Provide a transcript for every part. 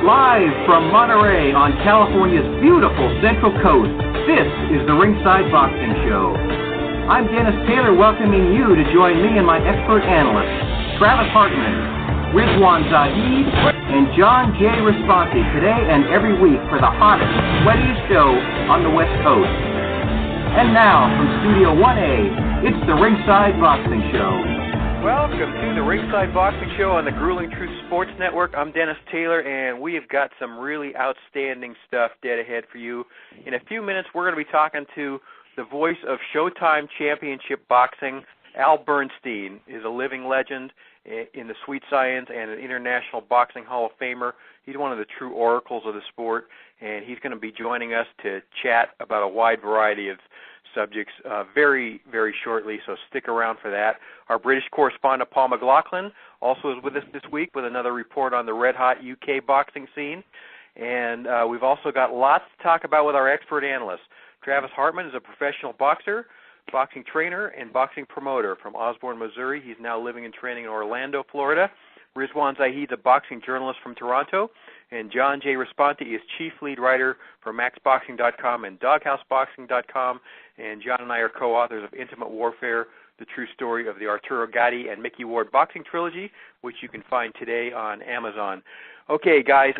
Live from Monterey on California's beautiful Central Coast, this is the Ringside Boxing Show. I'm Dennis Taylor, welcoming you to join me and my expert analysts, Travis Hartman, Rizwaan Zahid, and John J. Raspanti, today and every week for the hottest, sweatiest show on the West Coast. And now, from Studio 1A, it's the Ringside Boxing Show. Welcome to the Ringside Boxing Show on the Grueling Truth Sports Network. I'm Dennis Taylor, and we have got some really outstanding stuff dead ahead for you. In a few minutes, we're going to be talking to the voice of Showtime Championship Boxing. Al Bernstein is a living legend in the sweet science and an International Boxing Hall of Famer. He's one of the true oracles of the sport, and he's going to be joining us to chat about a wide variety of subjects very, very shortly, so stick around for that. Our British correspondent, Paul McLaughlin, also is with us this week with another report on the red-hot UK boxing scene. And we've also got lots to talk about with our expert analysts. Travis Hartman is a professional boxer, boxing trainer, and boxing promoter from Osborne, Missouri. He's now living and training in Orlando, Florida. Rizwaan Zahid is a boxing journalist from Toronto. And John J. Raspanti is chief lead writer for MaxBoxing.com and DogHouseBoxing.com. And John and I are co-authors of Intimate Warfare, the true story of the Arturo Gatti and Mickey Ward boxing trilogy, which you can find today on Amazon. Okay, guys,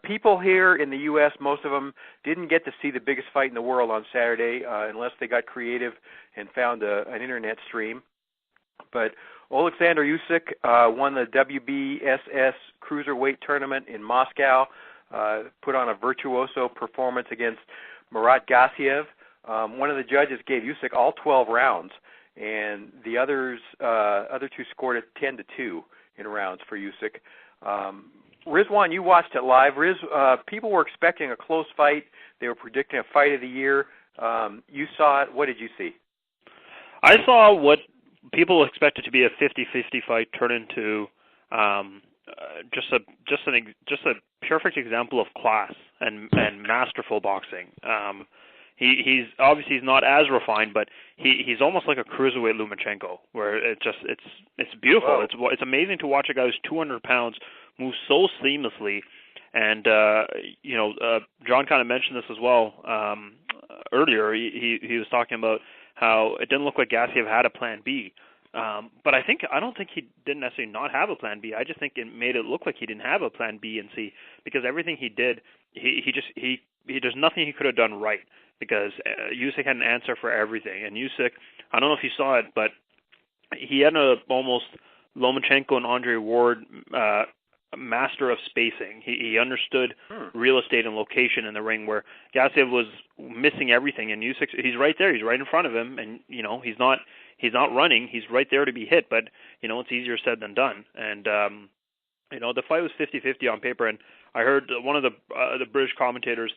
people here in the U.S., most of them didn't get to see the biggest fight in the world on Saturday unless they got creative and found an internet stream. But Oleksandr Usyk won the WBSS cruiserweight tournament in Moscow, put on a virtuoso performance against Murat Gassiev. One of the judges gave Usyk all 12 rounds, and the other two scored it 10-2 in rounds for Usyk. Rizwaan, you watched it live. People were expecting a close fight. They were predicting a fight of the year. You saw it. What did you see? I saw what people expected to be a 50-50 fight turn into just a perfect example of class and masterful boxing. He's obviously not as refined, but he's almost like a cruiserweight Lomachenko, where it's beautiful. Whoa. It's amazing to watch a guy who's 200 pounds move so seamlessly. And John kind of mentioned this as well earlier. He was talking about how it didn't look like Gassiev had a plan B. But I don't think he didn't necessarily not have a plan B. I just think it made it look like he didn't have a plan B and C, because everything he did, there's nothing he could have done right, because Usyk had an answer for everything. And Usyk, I don't know if you saw it, but he had almost Lomachenko and Andre Ward master of spacing. He understood real estate and location in the ring, where Gassiev was missing everything, and Usyk, he's right there, he's right in front of him, and he's not running, he's right there to be hit, but it's easier said than done. And the fight was 50-50 on paper, and I heard one of the British commentators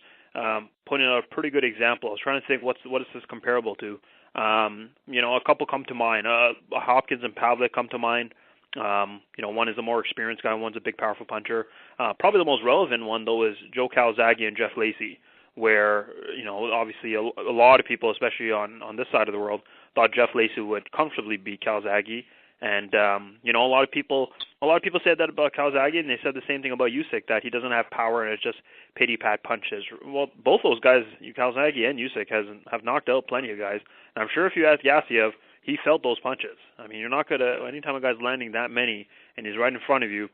pointing out a pretty good example. I was trying to think what is this comparable to. A couple come to mind. Hopkins and Pavlik come to mind. One is a more experienced guy, one's a big, powerful puncher. Probably the most relevant one, though, is Joe Calzaghe and Jeff Lacey, where, obviously a lot of people, especially on this side of the world, thought Jeff Lacey would comfortably beat Calzaghe. And, a lot of people said that about Calzaghe, and they said the same thing about Usyk, that he doesn't have power and it's just pity-pat punches. Well, both those guys, Calzaghe and Usyk, have knocked out plenty of guys. And I'm sure if you ask Gassiev, he felt those punches. I mean, you're not going to, anytime a guy's landing that many and he's right in front of you,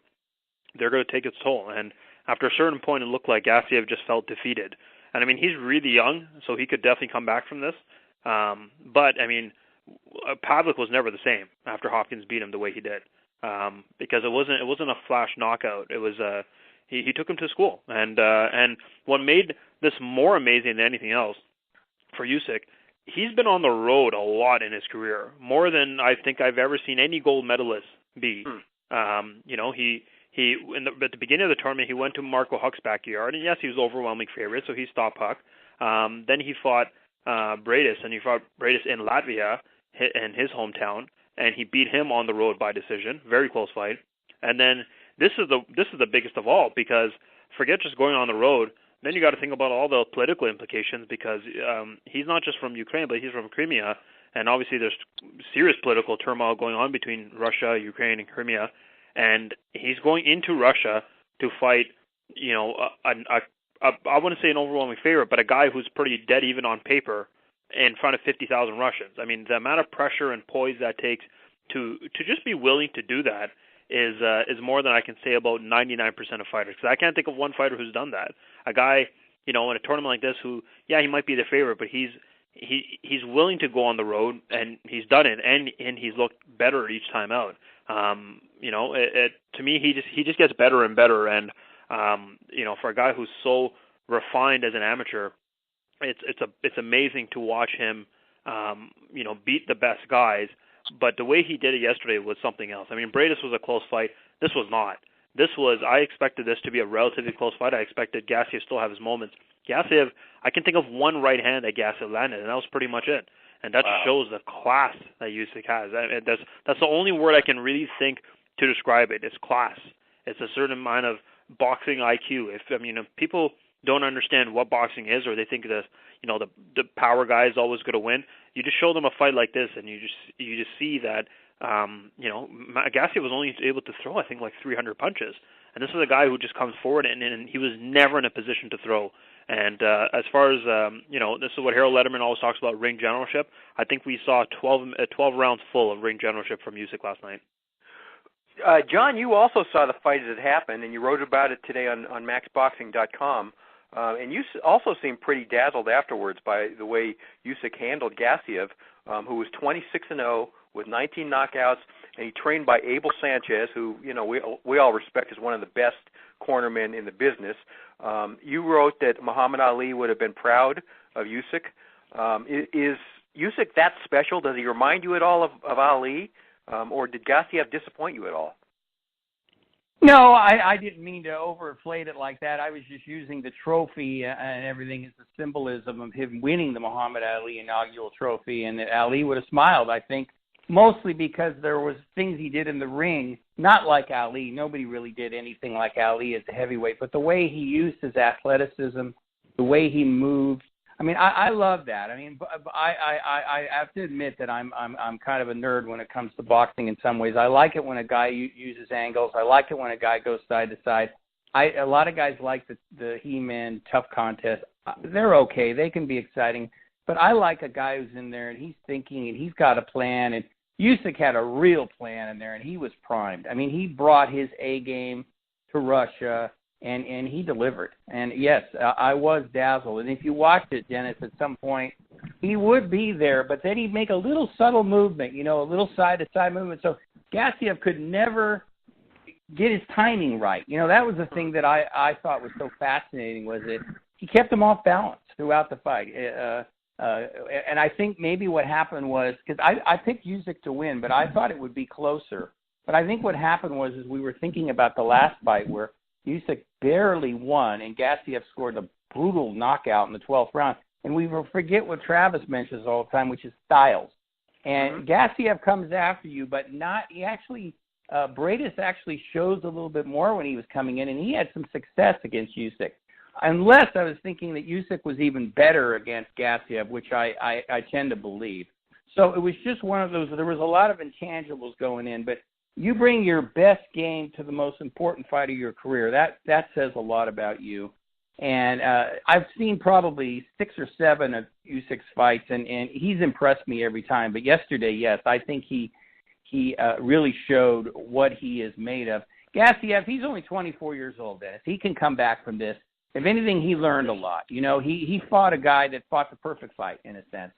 they're going to take its toll. And after a certain point, it looked like Gassiev just felt defeated. And, he's really young, so he could definitely come back from this. But, Pavlik was never the same after Hopkins beat him the way he did, because it wasn't a flash knockout. It was he took him to school. And what made this more amazing than anything else for Usyk, he's been on the road a lot in his career, more than I think I've ever seen any gold medalist be. At the beginning of the tournament, he went to Marco Huck's backyard, and yes, he was overwhelming favorite, so he stopped Huck. Then he fought Bradis, and he fought Bradis in Latvia, in his hometown, and he beat him on the road by decision, very close fight. And then this is the biggest of all, because forget just going on the road. Then you got to think about all the political implications, because he's not just from Ukraine, but he's from Crimea, and obviously there's serious political turmoil going on between Russia, Ukraine, and Crimea, and he's going into Russia to fight I wouldn't say an overwhelming favorite, but a guy who's pretty dead even on paper in front of 50,000 Russians. I mean, the amount of pressure and poise that takes to just be willing to do that is more than I can say about 99% of fighters. Because I can't think of one fighter who's done that. A guy, in a tournament like this, who, he might be the favorite, but he's willing to go on the road, and he's done it, and he's looked better each time out. To me, he just gets better and better, and for a guy who's so refined as an amateur, it's amazing to watch him, beat the best guys. But the way he did it yesterday was something else. I mean, Bradis was a close fight. This was not. I expected this to be a relatively close fight. I expected Gassiev still have his moments. Gassiev, I can think of one right hand that Gassiev landed, and that was pretty much it. And that shows the class that Usyk has. That's the only word I can really think to describe it. It's class. It's a certain amount of boxing IQ. If people don't understand what boxing is, or they think the power guy is always going to win, you just show them a fight like this, and you just see that Gassiev was only able to throw, I think, like 300 punches, and this is a guy who just comes forward and he was never in a position to throw. And as far as this is what Harold Letterman always talks about, ring generalship. I think we saw 12 rounds full of ring generalship from Usyk last night. John, you also saw the fight as it happened, and you wrote about it today on maxboxing.com. And you also seemed pretty dazzled afterwards by the way Usyk handled Gassiev, who was 26-0 with 19 knockouts, and he trained by Abel Sanchez, who we all respect as one of the best cornermen in the business. You wrote that Muhammad Ali would have been proud of Usyk. Is Usyk that special? Does he remind you at all of Ali, or did Gassiev disappoint you at all? No, I didn't mean to overinflate it like that. I was just using the trophy and everything as the symbolism of him winning the Muhammad Ali inaugural trophy, and that Ali would have smiled, I think, mostly because there was things he did in the ring, not like Ali. Nobody really did anything like Ali as a heavyweight, but the way he used his athleticism, the way he moved. I mean, I love that. I mean, I have to admit that I'm kind of a nerd when it comes to boxing in some ways. I like it when a guy uses angles. I like it when a guy goes side to side. A lot of guys like the He-Man tough contest. They're okay. They can be exciting. But I like a guy who's in there and he's thinking and he's got a plan. And Usyk had a real plan in there, and he was primed. I mean, he brought his A game to Russia. And he delivered. And, yes, I was dazzled. And if you watched it, Dennis, at some point, he would be there, but then he'd make a little subtle movement, a little side-to-side movement. So Gassiev could never get his timing right. That was the thing that I thought was so fascinating, was that he kept him off balance throughout the fight. And I think maybe what happened was, because I picked Usyk to win, but I thought it would be closer. But I think what happened was we were thinking about the last fight where Usyk barely won, and Gassiev scored a brutal knockout in the 12th round. And we forget what Travis mentions all the time, which is styles. And Gassiev comes after you, but not. He actually, Bradis actually shows a little bit more when he was coming in, and he had some success against Usyk. Unless I was thinking that Usyk was even better against Gassiev, which I tend to believe. So it was just one of those. There was a lot of intangibles going in, but you bring your best game to the most important fight of your career. That says a lot about you. And I've seen probably 6 or 7 of Usyk's fights, and he's impressed me every time. But yesterday, yes, I think he really showed what he is made of. Gassiev, he's only 24 years old, Dennis. He can come back from this. If anything, he learned a lot. He fought a guy that fought the perfect fight, in a sense.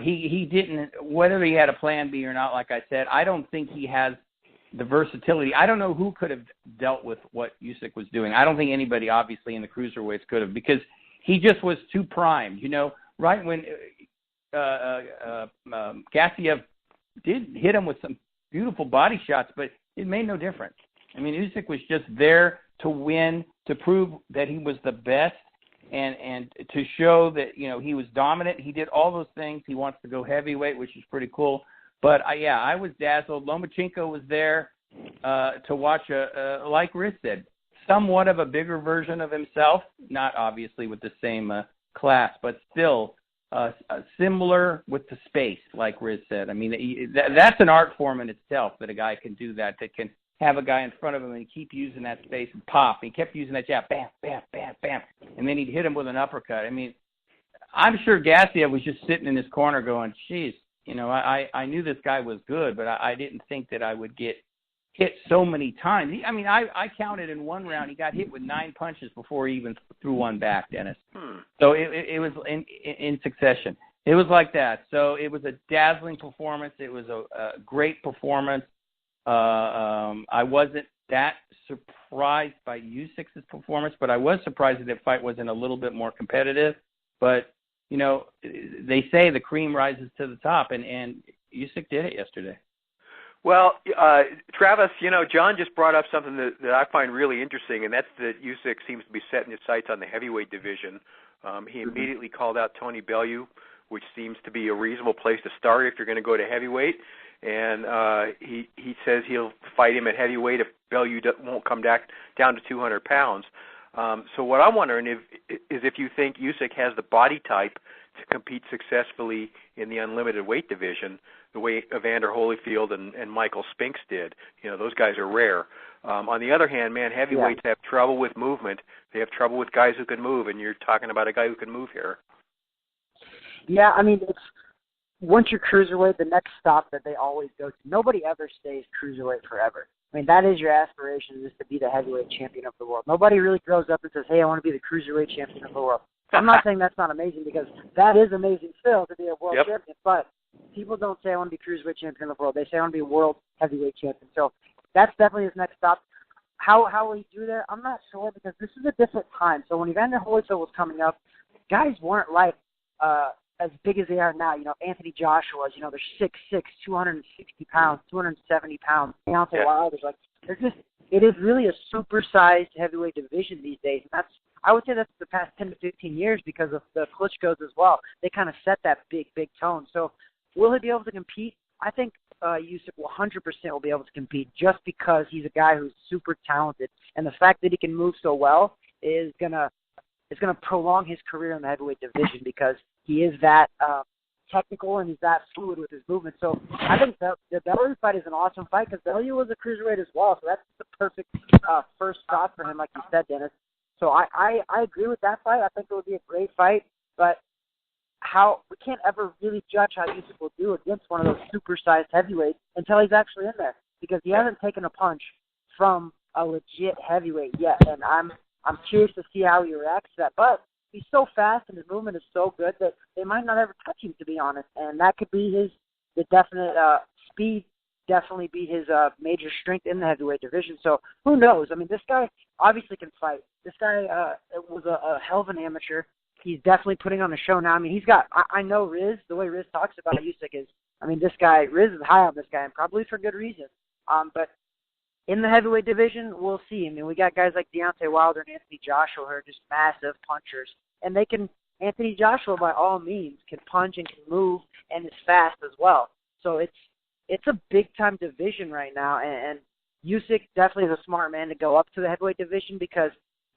He didn't, whether he had a plan B or not, like I said, I don't think he has the versatility. I don't know who could have dealt with what Usyk was doing. I don't think anybody, obviously, in the cruiserweights could have, because he just was too primed. Right when Gassiev did hit him with some beautiful body shots, but it made no difference. I mean, Usyk was just there to win, to prove that he was the best, and to show that, he was dominant. He did all those things. He wants to go heavyweight, which is pretty cool. But, I was dazzled. Lomachenko was there to watch, like Riz said, somewhat of a bigger version of himself, not obviously with the same class, but still similar with the space, like Riz said. I mean, that's an art form in itself, that a guy can do that can have a guy in front of him and keep using that space and pop. He kept using that jab, bam, bam, bam, bam, and then he'd hit him with an uppercut. I mean, I'm sure Gassiev was just sitting in his corner going, geez, you know, I knew this guy was good, but I didn't think that I would get hit so many times. I counted in one round, he got hit with 9 punches before he even threw one back, Dennis. So it was in succession. It was like that. So it was a dazzling performance. It was a great performance. I wasn't that surprised by Usyk's performance, but I was surprised that the fight wasn't a little bit more competitive. But, you know, they say the cream rises to the top, and Usyk did it yesterday. Well, Travis, you know, John just brought up something that I find really interesting, and that's that Usyk seems to be setting his sights on the heavyweight division. He immediately called out Tony Bellew, which seems to be a reasonable place to start if you're going to go to heavyweight. And he says he'll fight him at heavyweight if Bellew won't come down to 200 pounds. So what I'm wondering is if you think Usyk has the body type to compete successfully in the unlimited weight division, the way Evander Holyfield and Michael Spinks did. You know, those guys are rare. On the other hand, man, heavyweights have trouble with movement. They have trouble with guys who can move, and you're talking about a guy who can move here. Yeah, I mean, it's once you're cruiserweight, the next stop that they always go to. Nobody ever stays cruiserweight forever. I mean, that is your aspiration, is to be the heavyweight champion of the world. Nobody really grows up and says, hey, I want to be the cruiserweight champion of the world. I'm not saying that's not amazing, because that is amazing still to be a world champion, but people don't say I want to be cruiserweight champion of the world. They say I want to be a world heavyweight champion. So that's definitely his next stop. How will he do that? I'm not sure, because this is a different time. So when Evander Holyfield was coming up, guys weren't like as big as they are now. You know, Anthony Joshua's, you know, they're 6'6", 260 pounds, 270 pounds. Deontay Wilder's like, it is really a supersized heavyweight division these days. And I would say that's the past 10 to 15 years because of the Klitschko's as well. They kind of set that big tone. So will he be able to compete? I think Usyk 100% will be able to compete, just because he's a guy who's super talented, and the fact that he can move so well is gonna prolong his career in the heavyweight division, because he is that technical and he's that fluid with his movement. So I think the Bellew fight is an awesome fight, because Bellew was a cruiserweight as well, so that's the perfect first shot for him, like you said, Dennis. So I agree with that fight. I think it would be a great fight, but we can't ever really judge how Usyk will do against one of those supersized heavyweights until he's actually in there, because he hasn't taken a punch from a legit heavyweight yet, and I'm curious to see how he reacts to that. But he's so fast and his movement is so good that they might not ever touch him, to be honest, and that could be the definite speed. Definitely be his major strength in the heavyweight division. So who knows? I mean, this guy obviously can fight. This guy was a hell of an amateur. He's definitely putting on a show now. I mean, I know Riz, the way Riz talks about Usyk is, I mean, Riz is high on this guy, and probably for good reason. But in the heavyweight division, we'll see. I mean, we got guys like Deontay Wilder and Anthony Joshua who are just massive punchers. And Anthony Joshua, by all means, can punch and can move and is fast as well. So it's a big-time division right now, and Usyk definitely is a smart man to go up to the heavyweight division, because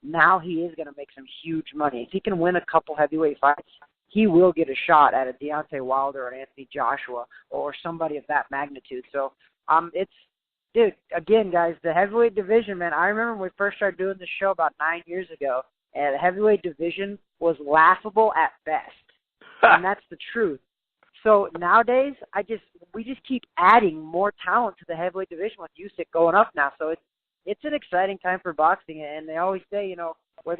now he is going to make some huge money. If he can win a couple heavyweight fights, he will get a shot at a Deontay Wilder or an Anthony Joshua or somebody of that magnitude. So again, guys, the heavyweight division, man, I remember when we first started doing this show about 9 years ago, and the heavyweight division was laughable at best, and that's the truth. So nowadays, we just keep adding more talent to the heavyweight division with Usyk going up now. So it's an exciting time for boxing, and they always say, you know, where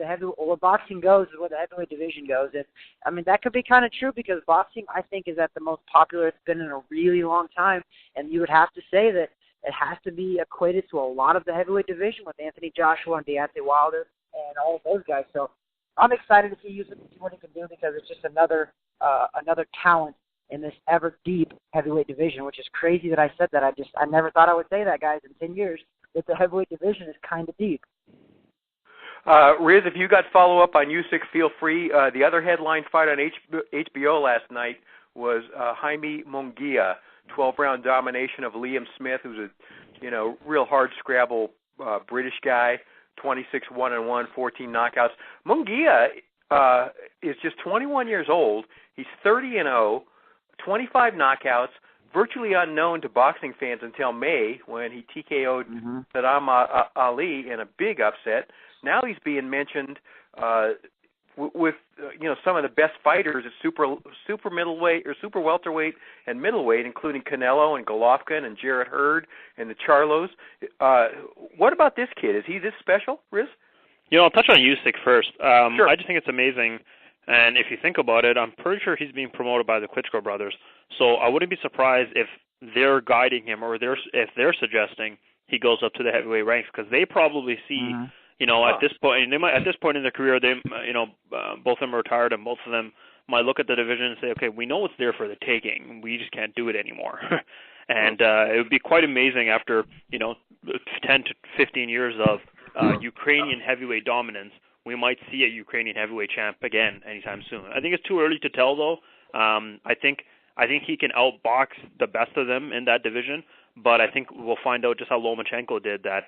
boxing goes is where the heavyweight division goes. And I mean, that could be kind of true, because boxing, I think, is at the most popular it's been in a really long time, and you would have to say that it has to be equated to a lot of the heavyweight division with Anthony Joshua and Deontay Wilder and all of those guys. So I'm excited to see Usyk and see what he can do, because it's just another talent in this ever deep heavyweight division, which is crazy that I said that. I never thought I would say that, guys, in 10 years, that the heavyweight division is kind of deep. Riz, if you got follow-up on Usyk, feel free. The other headline fight on HBO last night was Jaime Munguia, 12-round domination of Liam Smith, who's a real hard-scrabble British guy, 26-1-1, 14 knockouts. Munguia is just 21 years old. He's 30-0, 25 knockouts, virtually unknown to boxing fans until May when he TKO'd Saddam Ali in a big upset. Now he's being mentioned with some of the best fighters at super middleweight or super welterweight and middleweight, including Canelo and Golovkin and Jarrett Hurd and the Charlos. What about this kid? Is he this special, Riz? I'll touch on Usyk first. Sure. I just think it's amazing. And if you think about it, I'm pretty sure he's being promoted by the Klitschko brothers. So I wouldn't be surprised if they're guiding him or if they're suggesting he goes up to the heavyweight ranks, because they probably see, at this point, at this point in their career, they, both of them are retired, and both of them might look at the division and say, okay, we know it's there for the taking. We just can't do it anymore. And it would be quite amazing after, 10 to 15 years of Ukrainian heavyweight dominance, we might see a Ukrainian heavyweight champ again anytime soon. I think it's too early to tell, though. I think he can outbox the best of them in that division, but I think we'll find out just how Lomachenko did that.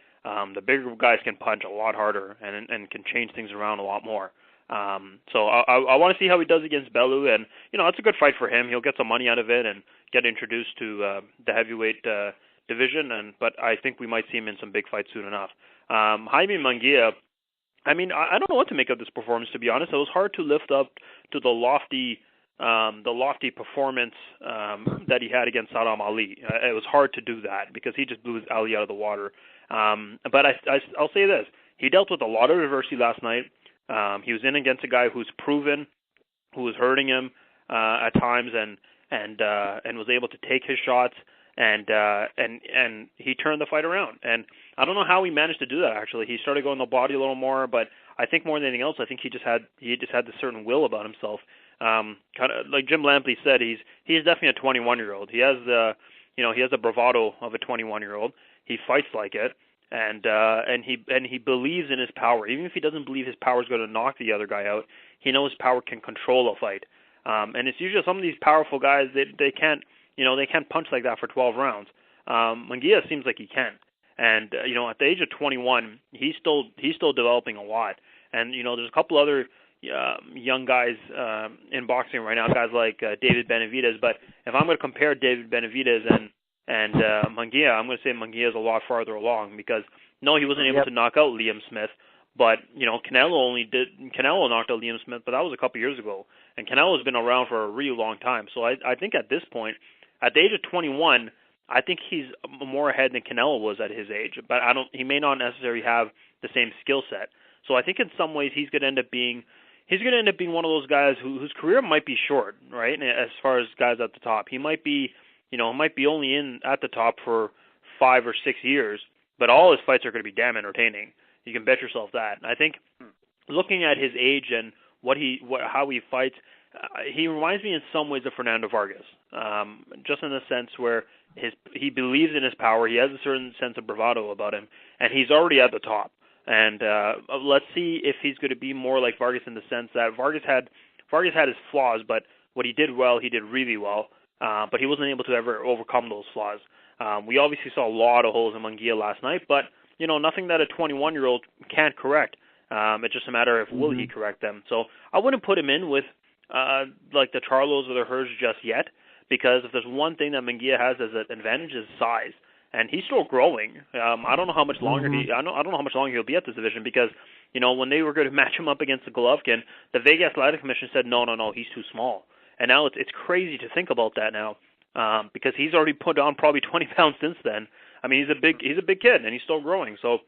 The bigger guys can punch a lot harder and can change things around a lot more. So I want to see how he does against Bellew, and it's a good fight for him. He'll get some money out of it and get introduced to the heavyweight division. But I think we might see him in some big fights soon enough. Jaime Munguia, I don't know what to make of this performance, to be honest. It was hard to lift up to the lofty performance that he had against Saddam Ali. It was hard to do that because he just blew Ali out of the water. But I'll say this: he dealt with a lot of adversity last night. He was in against a guy who's proven, who was hurting him at times, and was able to take his shots. And he turned the fight around. And I don't know how he managed to do that. Actually, he started going the body a little more, but I think more than anything else, I think he just had this certain will about himself. Kind of like Jim Lampley said, he's definitely a 21-year-old. He has the bravado of a 21-year-old. He fights like it, and he believes in his power. Even if he doesn't believe his power is going to knock the other guy out, he knows his power can control a fight. And it's usually some of these powerful guys they can't. They can't punch like that for 12 rounds. Munguia seems like he can. And, at the age of 21, he's still developing a lot. And, there's a couple other young guys in boxing right now, guys like David Benavidez. But if I'm going to compare David Benavidez and Munguia, I'm going to say Munguia is a lot farther along because, no, he wasn't able to knock out Liam Smith. But, Canelo knocked out Liam Smith, but that was a couple years ago. And Canelo's been around for a really long time. So I think at this point, at the age of 21, I think he's more ahead than Canelo was at his age. But he may not necessarily have the same skill set. So I think in some ways he's going to end up being one of those guys whose career might be short, right? As far as guys at the top, he might be only in at the top for 5 or 6 years, but all his fights are going to be damn entertaining. You can bet yourself that. And I think looking at his age and how he fights, he reminds me in some ways of Fernando Vargas, just in the sense where he believes in his power. He has a certain sense of bravado about him, and he's already at the top. And let's see if he's going to be more like Vargas in the sense that Vargas had his flaws, but what he did well, he did really well. But he wasn't able to ever overcome those flaws. We obviously saw a lot of holes in Munguia last night, but nothing that a 21-year-old can't correct. It's just a matter of will he correct them. So I wouldn't put him in with like the Charlos or the Hurds just yet, because if there's one thing that Munguia has as an advantage is size, and he's still growing. I don't know how much longer I don't know how much longer he'll be at this division, because when they were going to match him up against the Golovkin, the Vegas Athletic Commission said no, he's too small, and now it's crazy to think about that now, because he's already put on probably 20 pounds since then. I mean, he's a big kid and he's still growing, so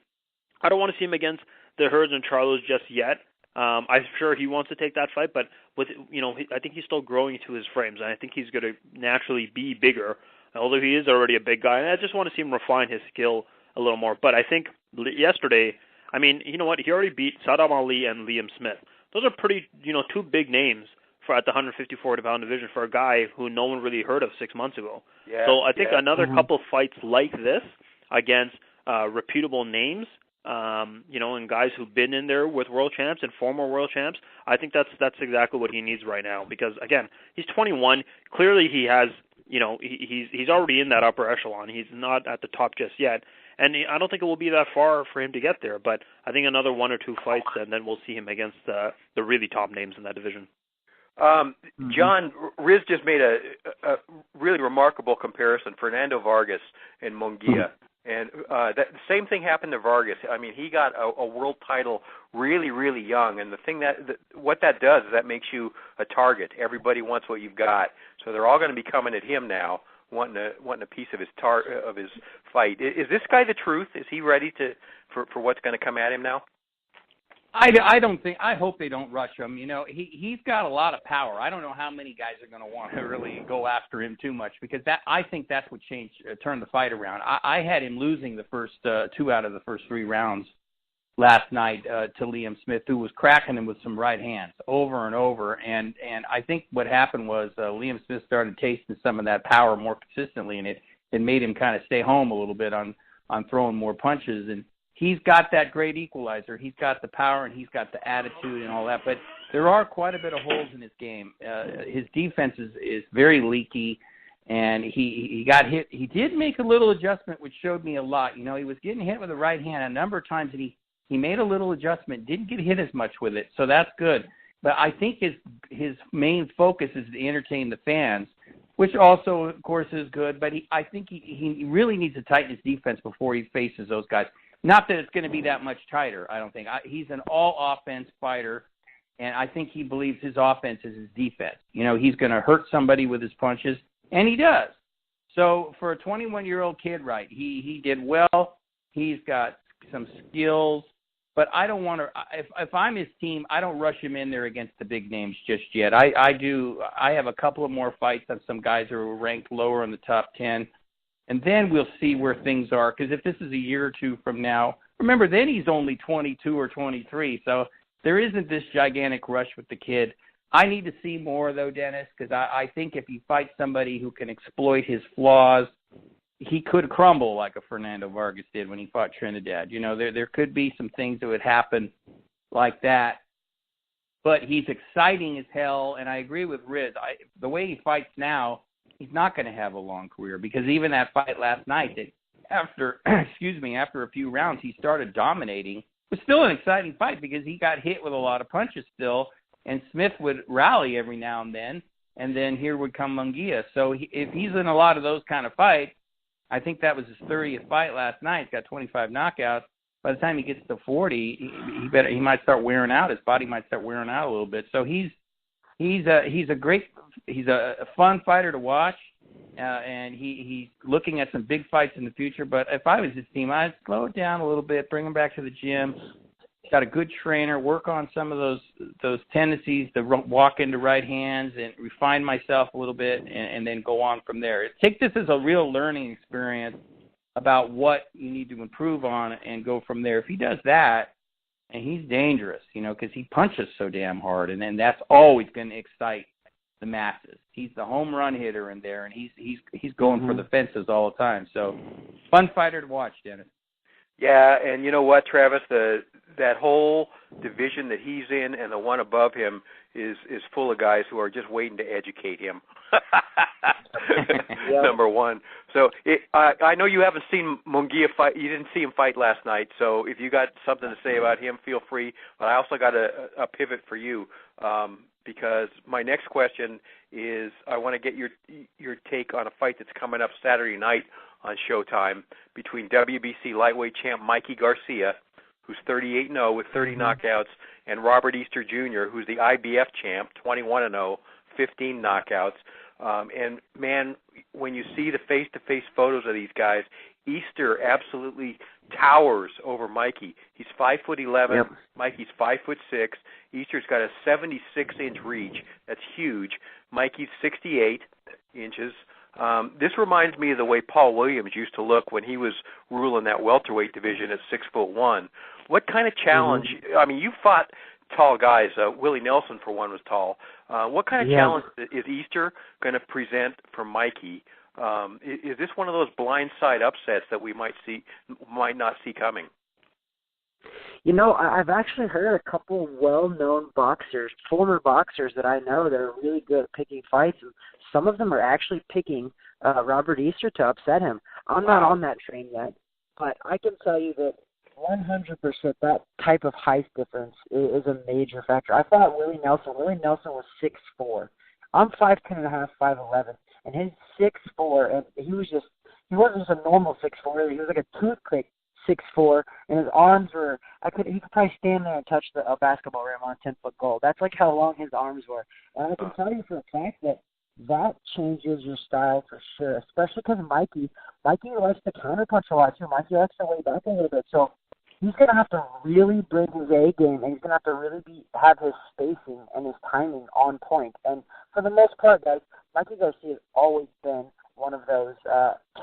I don't want to see him against the Hurds and Charlos just yet. I'm sure he wants to take that fight, but I think he's still growing to his frames, and I think he's going to naturally be bigger, although he is already a big guy. And I just want to see him refine his skill a little more. But I think yesterday, I mean, you know what? He already beat Saddam Ali and Liam Smith. Those are pretty, two big names at the 154-pound division for a guy who no one really heard of 6 months ago. Yeah, so I think another couple fights like this against reputable names, and guys who've been in there with world champs and former world champs, I think that's exactly what he needs right now. Because again, he's 21. Clearly, he has, he's already in that upper echelon. He's not at the top just yet, and I don't think it will be that far for him to get there. But I think another 1 or 2 fights, and then we'll see him against the really top names in that division. John, Riz just made a really remarkable comparison, Fernando Vargas and Munguia. And the same thing happened to Vargas. I mean, he got a world title really, really young. And the thing what that does is that makes you a target. Everybody wants what you've got. So they're all going to be coming at him now, wanting a piece of his fight. Is this guy the truth? Is he ready for what's going to come at him now? I don't think. I hope they don't rush him. You know, he's got a lot of power. I don't know how many guys are going to want to really go after him too much, because I think that's what turned the fight around. I had him losing the first 2 out of the first 3 rounds last night to Liam Smith, who was cracking him with some right hands over and over. And I think what happened was Liam Smith started tasting some of that power more consistently, and it made him kind of stay home a little bit on throwing more punches. And he's got that great equalizer. He's got the power and he's got the attitude and all that. But there are quite a bit of holes in his game. His defense is very leaky, and he got hit. He did make a little adjustment, which showed me a lot. You know, he was getting hit with the right hand a number of times, and he made a little adjustment, didn't get hit as much with it. So that's good. But I think his main focus is to entertain the fans, which also, of course, is good. But I think he really needs to tighten his defense before he faces those guys. Not that it's going to be that much tighter, I don't think. He's an all-offense fighter, and I think he believes his offense is his defense. You know, he's going to hurt somebody with his punches, and he does. So for a 21-year-old kid, right, he did well. He's got some skills, but I don't want to – if I'm his team, I don't rush him in there against the big names just yet. I have a couple of more fights on some guys who are ranked lower in the top 10. And then we'll see where things are, because if this is a year or two from now, remember, then he's only 22 or 23, so there isn't this gigantic rush with the kid. I need to see more, though, Dennis, because I think if he fights somebody who can exploit his flaws, he could crumble like a Fernando Vargas did when he fought Trinidad. You know, there could be some things that would happen like that, but he's exciting as hell, and I agree with Riz. The way he fights now, he's not going to have a long career, because even that fight last night, that after a few rounds, he started dominating. It was still an exciting fight because he got hit with a lot of punches still, and Smith would rally every now and then here would come Munguia. So if he's in a lot of those kind of fights, I think that was his 30th fight last night. He's got 25 knockouts. By the time he gets to 40, he might start wearing out. His body might start wearing out a little bit. So he's a fun fighter to watch, and he's looking at some big fights in the future. But if I was his team, I'd slow it down a little bit, bring him back to the gym. Got a good trainer, work on some of those tendencies to walk into right hands and refine myself a little bit, and then go on from there. Take this as a real learning experience about what you need to improve on and go from there. If he does that, and he's dangerous, you know, because he punches so damn hard, and then that's always going to excite the masses. He's the home run hitter in there, and he's going for the fences all the time. So, fun fighter to watch, Dennis. Yeah, and you know what, Travis? That whole division that he's in and the one above him is full of guys who are just waiting to educate him. Number one. So I know you haven't seen Munguia fight. You didn't see him fight last night. So if you got something to say about him, feel free. But I also got a pivot for you, because my next question is I want to get your take on a fight that's coming up Saturday night on Showtime between WBC lightweight champ Mikey Garcia, who's 38-0 with 30 knockouts, and Robert Easter Jr., who's the IBF champ, 21-0, 15 knockouts. And, man, when you see the face-to-face photos of these guys, Easter absolutely towers over Mikey. He's 5'11". Yep. Mikey's 5'6". Easter's got a 76-inch reach. That's huge. Mikey's 68 inches. This reminds me of the way Paul Williams used to look when he was ruling that welterweight division at 6'1". What kind of challenge? I mean, you fought tall guys. Willie Nelson, for one, was tall. What kind of challenge is Easter going to present for Mikey? Is this one of those blindside upsets that we might not see coming? You know, I've actually heard a couple well-known boxers, former boxers that I know that are really good at picking fights, and some of them are actually picking Robert Easter to upset him. I'm not on that train yet, but I can tell you that 100%. That type of height difference is a major factor. I thought Willie Nelson was 6'4". I'm 5'10.5", 5'11", and his 6'4", and he wasn't just a normal 6'4", he was like a toothpick 6'4", and his arms were, he could probably stand there and touch a basketball rim on a 10-foot goal. That's like how long his arms were. And I can tell you for a fact that changes your style for sure, especially because Mikey likes to counterpunch a lot too. Mikey likes to lay back a little bit. So he's going to have to really bring his A game, and he's going to have to really have his spacing and his timing on point. And for the most part, guys, Mikey Garcia has always been one of those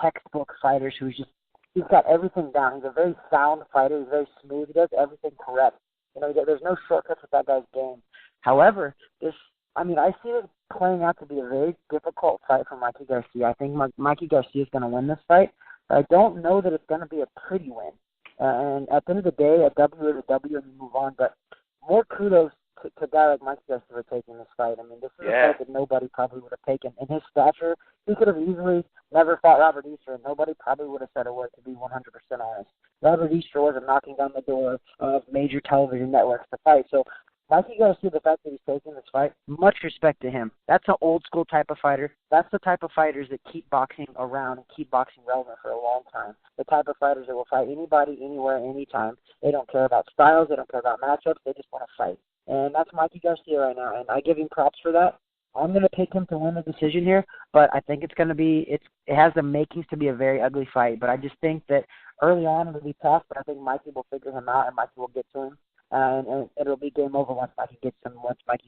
textbook fighters he's got everything down. He's a very sound fighter. He's very smooth. He does everything correct. There's no shortcuts with that guy's game. However, I see it playing out to be a very difficult fight for Mikey Garcia. I think Mikey Garcia is going to win this fight, but I don't know that it's going to be a pretty win. And at the end of the day, a W is a W and you move on. But more kudos to a guy like Mikey Garcia for taking this fight. This is a fight that nobody probably would have taken. In his stature, he could have easily never fought Robert Easter, and nobody probably would have said a word, to be 100% honest. Robert Easter wasn't knocking down the door of major television networks to fight. So Mikey Garcia, the fact that he's taking this fight, much respect to him. That's an old-school type of fighter. That's the type of fighters that keep boxing around and keep boxing relevant for a long time. The type of fighters that will fight anybody, anywhere, anytime. They don't care about styles. They don't care about matchups. They just want to fight. And that's Mikey Garcia right now, and I give him props for that. I'm going to pick him to win the decision here, but I think it has the makings to be a very ugly fight. But I just think that early on it'll be tough, but I think Mikey will figure him out, and Mikey will get to him. And it'll be game over once Mikey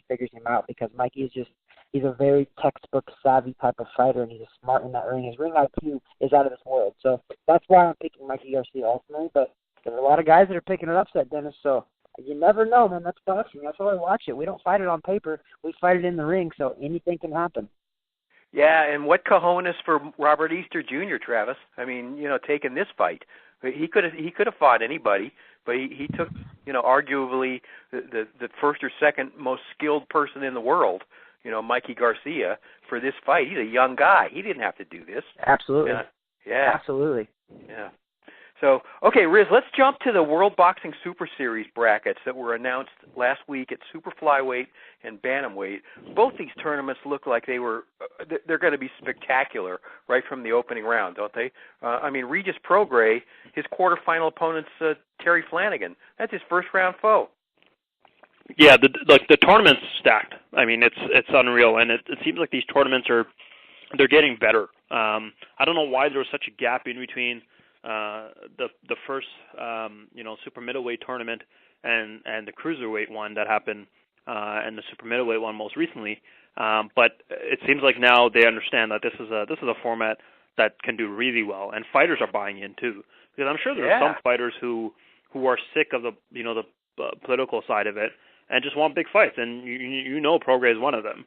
figures him out, because Mikey he's a very textbook savvy type of fighter, and he's smart in that ring. His ring IQ is out of this world. So that's why I'm picking Mikey Garcia ultimately, but there's a lot of guys that are picking it upset, Dennis, so you never know, man. That's boxing. That's why I watch it. We don't fight it on paper. We fight it in the ring, so anything can happen. Yeah, and what cojones for Robert Easter Jr., Travis? Taking this fight. He could have fought anybody, but he took, arguably the first or second most skilled person in the world, Mikey Garcia, for this fight. He's a young guy. He didn't have to do this. Absolutely. Yeah. Absolutely. Yeah. So, okay, Riz, let's jump to the World Boxing Super Series brackets that were announced last week at Super Flyweight and Bantamweight. Both these tournaments look like they're going to be spectacular right from the opening round, don't they? Regis Prograis, his quarterfinal opponent's Terry Flanagan. That's his first-round foe. Yeah, the tournament's stacked. It's unreal, and it seems like these tournaments they're getting better. I don't know why there was such a gap in between the first super middleweight tournament and the cruiserweight one that happened and the super middleweight one most recently, but it seems like now they understand that this is a format that can do really well, and fighters are buying in too, because I'm sure there are some fighters who are sick of the political side of it and just want big fights, and Prograis is one of them.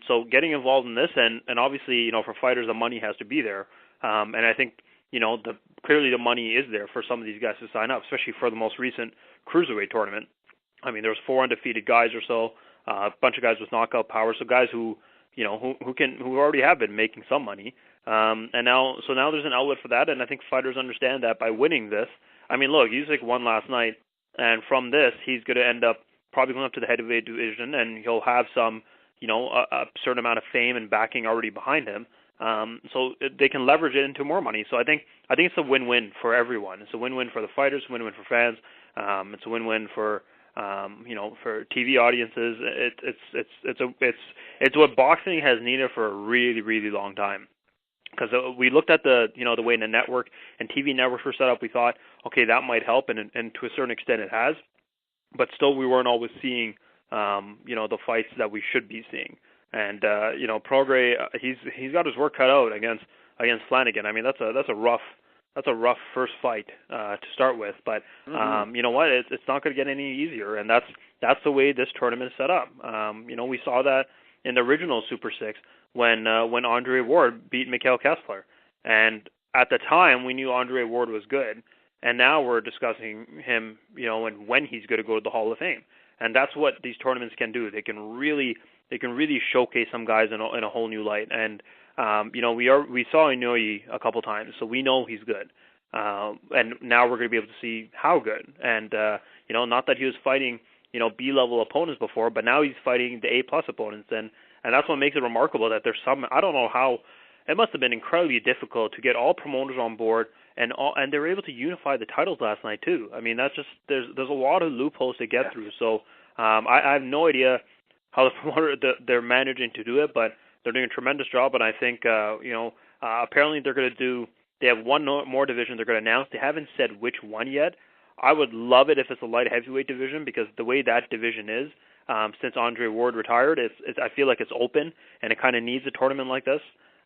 So getting involved in this, and obviously for fighters the money has to be there, and I think clearly the money is there for some of these guys to sign up, especially for the most recent cruiserweight tournament. There was 4 undefeated guys or so, a bunch of guys with knockout power, so guys who already have been making some money, and now there's an outlet for that, and I think fighters understand that by winning this. Look, Usyk won last night, and from this he's going to end up probably going up to the heavyweight division, and he'll have some a certain amount of fame and backing already behind him. So they can leverage it into more money. So I think it's a win-win for everyone. It's a win-win for the fighters, a win-win for fans. It's a win-win for for TV audiences. It's what boxing has needed for a really, really long time. Because we looked at the way the network and TV networks were set up, we thought, okay, that might help, and to a certain extent it has. But still, we weren't always seeing the fights that we should be seeing. And Prograis, he's got his work cut out against Flanagan. That's a rough first fight to start with. But you know what? It's not going to get any easier, and that's the way this tournament is set up. We saw that in the original Super Six when Andre Ward beat Mikhail Kessler, and at the time we knew Andre Ward was good, and now we're discussing him, and when he's going to go to the Hall of Fame. And that's what these tournaments can do. They can really showcase some guys in a whole new light. And we saw Inoue a couple times, so we know he's good. and now we're going to be able to see how good. And not that he was fighting B-level opponents before, but now he's fighting the A+ opponents, and that's what makes it remarkable that there's some. I don't know how. It must have been incredibly difficult to get all promoters on board, and they were able to unify the titles last night too. I mean, that's just there's a lot of loopholes to get through. So I have no idea how the promoter they're managing to do it, but they're doing a tremendous job. And I think apparently they're going to do. They have one more division they're going to announce. They haven't said which one yet. I would love it if it's a light heavyweight division, because the way that division is, since Andre Ward retired, I feel like it's open, and it kind of needs a tournament like this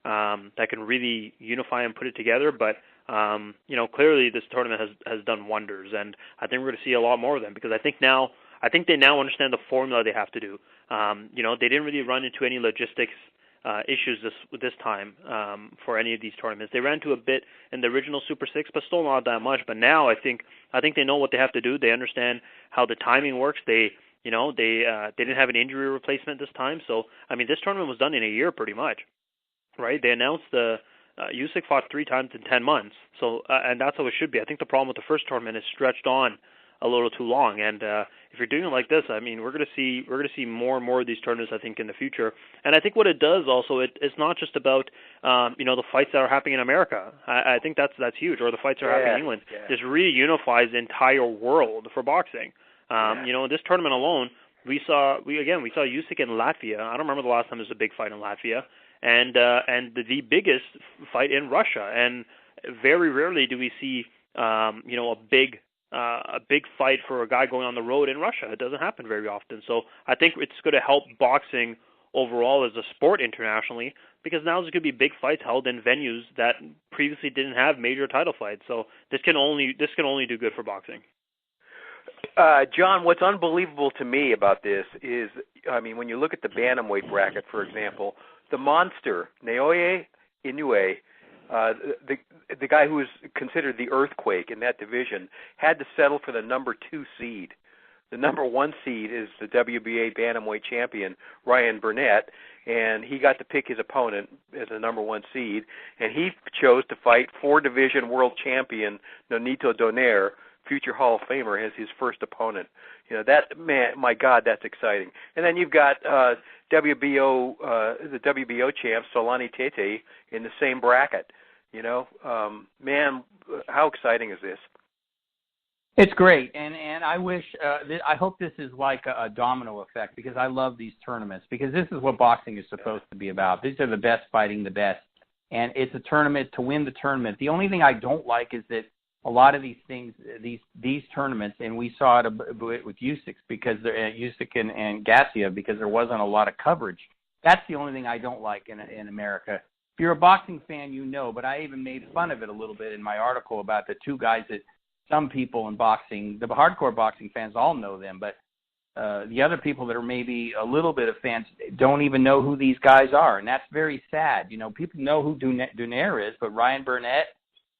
that can really unify and put it together. But clearly this tournament has done wonders, and I think we're going to see a lot more of them, because I think they now understand the formula they have to do. They didn't really run into any logistics issues this time for any of these tournaments. They ran into a bit in the original Super 6, but still not that much. But now I think they know what they have to do. They understand how the timing works. They didn't have an injury replacement this time. So I mean, this tournament was done in a year pretty much, right? They announced Usyk fought 3 times in 10 months. So and that's how it should be. I think the problem with the first tournament is stretched on a little too long, and if you're doing it like this, I mean, we're going to see more and more of these tournaments, I think, in the future. And I think what it does also, it's not just about the fights that are happening in America. I think that's huge, or the fights that are happening in England. Yeah. This really unifies the entire world for boxing. In this tournament alone, we saw Usyk in Latvia. I don't remember the last time there was a big fight in Latvia, and the biggest fight in Russia. And very rarely do we see a big fight for a guy going on the road in Russia. It doesn't happen very often. So I think it's going to help boxing overall as a sport internationally, because now there's going to be big fights held in venues that previously didn't have major title fights. So this can only do good for boxing. John, what's unbelievable to me about this is, I mean, when you look at the bantamweight bracket, for example, the monster, Naoya Inoue, the guy who is considered the earthquake in that division, had to settle for the number 2 seed. The number 1 seed is the WBA bantamweight champion, Ryan Burnett, and he got to pick his opponent as the number 1 seed, and he chose to fight 4-division world champion Nonito Donaire, future Hall of Famer, as his first opponent. That man, my God, that's exciting. And then you've got the WBO champ Solani Tete in the same bracket. Man, how exciting is this? It's great, and I wish, I hope this is like a domino effect, because I love these tournaments, because this is what boxing is supposed to be about. These are the best fighting the best, and it's a tournament to win the tournament. The only thing I don't like is that a lot of these things, these tournaments, and we saw it with Usyk, because Usyk and Gassiev, because there wasn't a lot of coverage. That's the only thing I don't like in America. If you're a boxing fan, but I even made fun of it a little bit in my article about the 2 guys that some people in boxing, the hardcore boxing fans, all know them, but the other people that are maybe a little bit of fans don't even know who these guys are, and that's very sad. People know who Donaire is, but Ryan Burnett,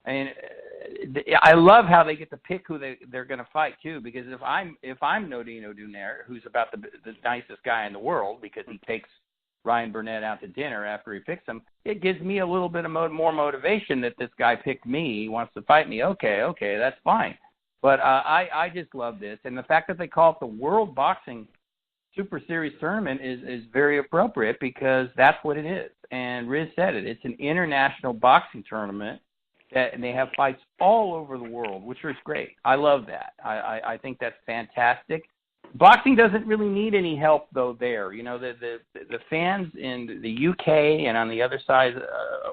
I love how they get to pick who they're going to fight too, because if I'm Nonito Donaire, who's about the nicest guy in the world, because he takes Ryan Burnett out to dinner after he picks him, it gives me a little bit of more motivation that this guy picked me. He wants to fight me. Okay, that's fine. But I just love this, and the fact that they call it the World Boxing Super Series Tournament is very appropriate, because that's what it is. And Riz said it. It's an international boxing tournament. And they have fights all over the world, which is great. I love that. I think that's fantastic. Boxing doesn't really need any help, though, there. The fans in the UK and on the other side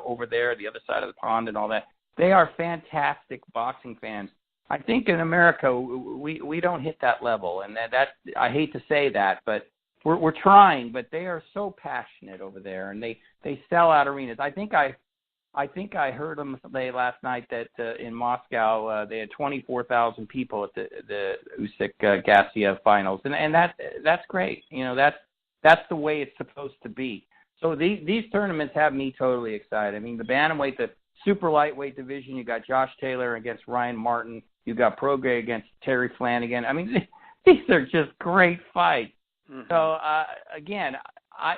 over there, the other side of the pond and all that, they are fantastic boxing fans. I think in America, we don't hit that level. And that I hate to say that, but we're trying. But they are so passionate over there, and they sell out arenas. I think I heard them say last night that in Moscow they had 24,000 people at the Usyk Gassiev finals, and that's great. That's the way it's supposed to be. So these tournaments have me totally excited. I mean, the bantamweight, the super lightweight division, you got Josh Taylor against Ryan Martin, you got Prograis against Terry Flanagan. I mean, these are just great fights. Mm-hmm. So again,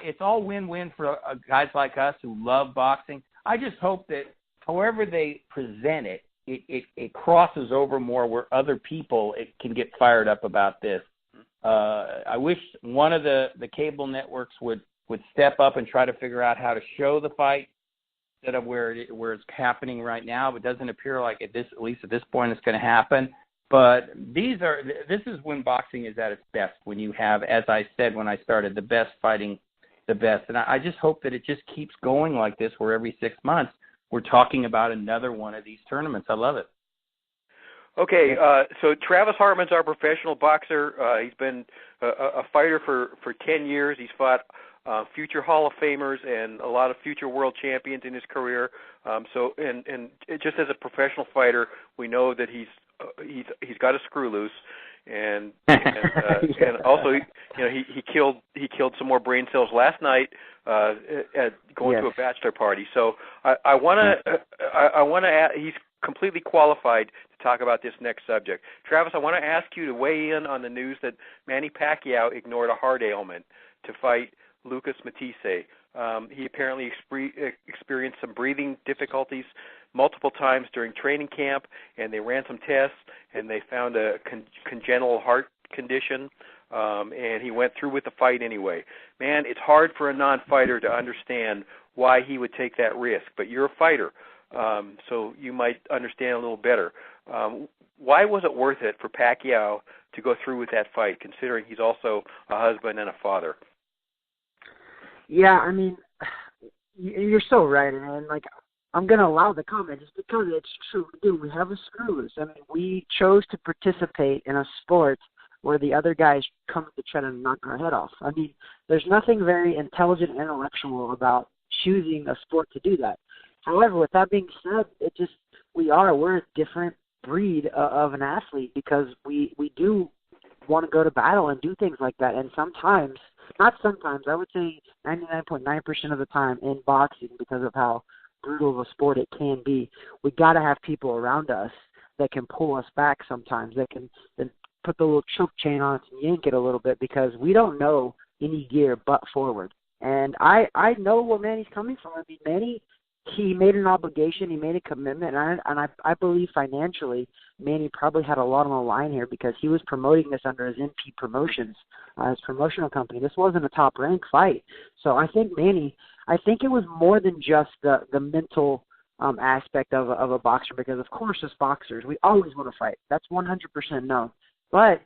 it's all win-win for guys like us who love boxing. I just hope that however they present it, it crosses over more where other people can get fired up about this. I wish one of the cable networks would step up and try to figure out how to show the fight instead of where it's happening right now. It doesn't appear like at least at this point it's going to happen. But this is when boxing is at its best, when you have, as I said when I started, the best fighting the best. And I just hope that it just keeps going like this, where every 6 months we're talking about another one of these tournaments. I love it. Okay, so Travis Hartman's our professional boxer. He's been a fighter for 10 years. He's fought future Hall of Famers and a lot of future world champions in his career. So just as a professional fighter, we know that he's got a screw loose, and also he killed some more brain cells last night at going to a bachelor party. So I want to he's completely qualified to talk about this next subject. Travis, I want to ask you to weigh in on the news that Manny Pacquiao ignored a heart ailment to fight Lucas Matthysse. He apparently experienced some breathing difficulties multiple times during training camp, and they ran some tests, and they found a congenital heart condition, and he went through with the fight anyway. Man, it's hard for a non-fighter to understand why he would take that risk, but you're a fighter, so you might understand a little better. Why was it worth it for Pacquiao to go through with that fight, considering he's also a husband and a father? Yeah, I mean, you're so right, and I'm going to allow the comment just because it's true. We have a screw loose. I mean, we chose to participate in a sport where the other guys come to try to knock our head off. I mean, there's nothing very intelligent and intellectual about choosing a sport to do that. However, with that being said, we're a different breed of an athlete because we do want to go to battle and do things like that. And sometimes, not sometimes, I would say 99.9% of the time in boxing, because of how brutal of a sport it can be, we got to have people around us that can pull us back sometimes, that can put the little choke chain on us and yank it a little bit, because we don't know any gear but forward. And I know where Manny's coming from. I mean, Manny, he made an obligation, he made a commitment, and I believe financially Manny probably had a lot on the line here because he was promoting this under his NP Promotions, his promotional company. This wasn't a top-ranked fight. So I think it was more than just the mental aspect of a boxer, because, of course, as boxers, we always want to fight. That's 100% known. But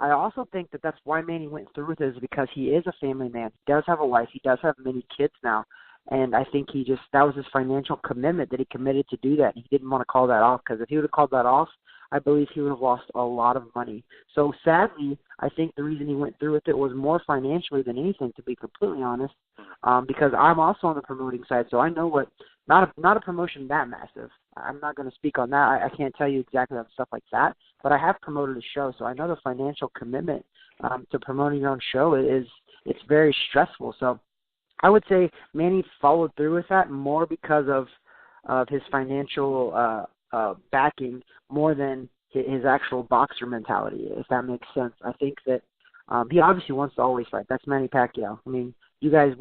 I also think that that's why Manny went through with it, is because he is a family man. He does have a wife. He does have many kids now. And I think that was his financial commitment, that he committed to do that. He didn't want to call that off, because if he would have called that off, I believe he would have lost a lot of money. So sadly, I think the reason he went through with it was more financially than anything, to be completely honest, because I'm also on the promoting side, so I know what not a promotion that massive. I'm not going to speak on that. I can't tell you exactly on stuff like that, but I have promoted a show, so I know the financial commitment to promoting your own show it's very stressful. So I would say Manny followed through with that more because of his financial backing more than his actual boxer mentality, if that makes sense. I think that he obviously wants to always fight. That's Manny Pacquiao. I mean, you guys,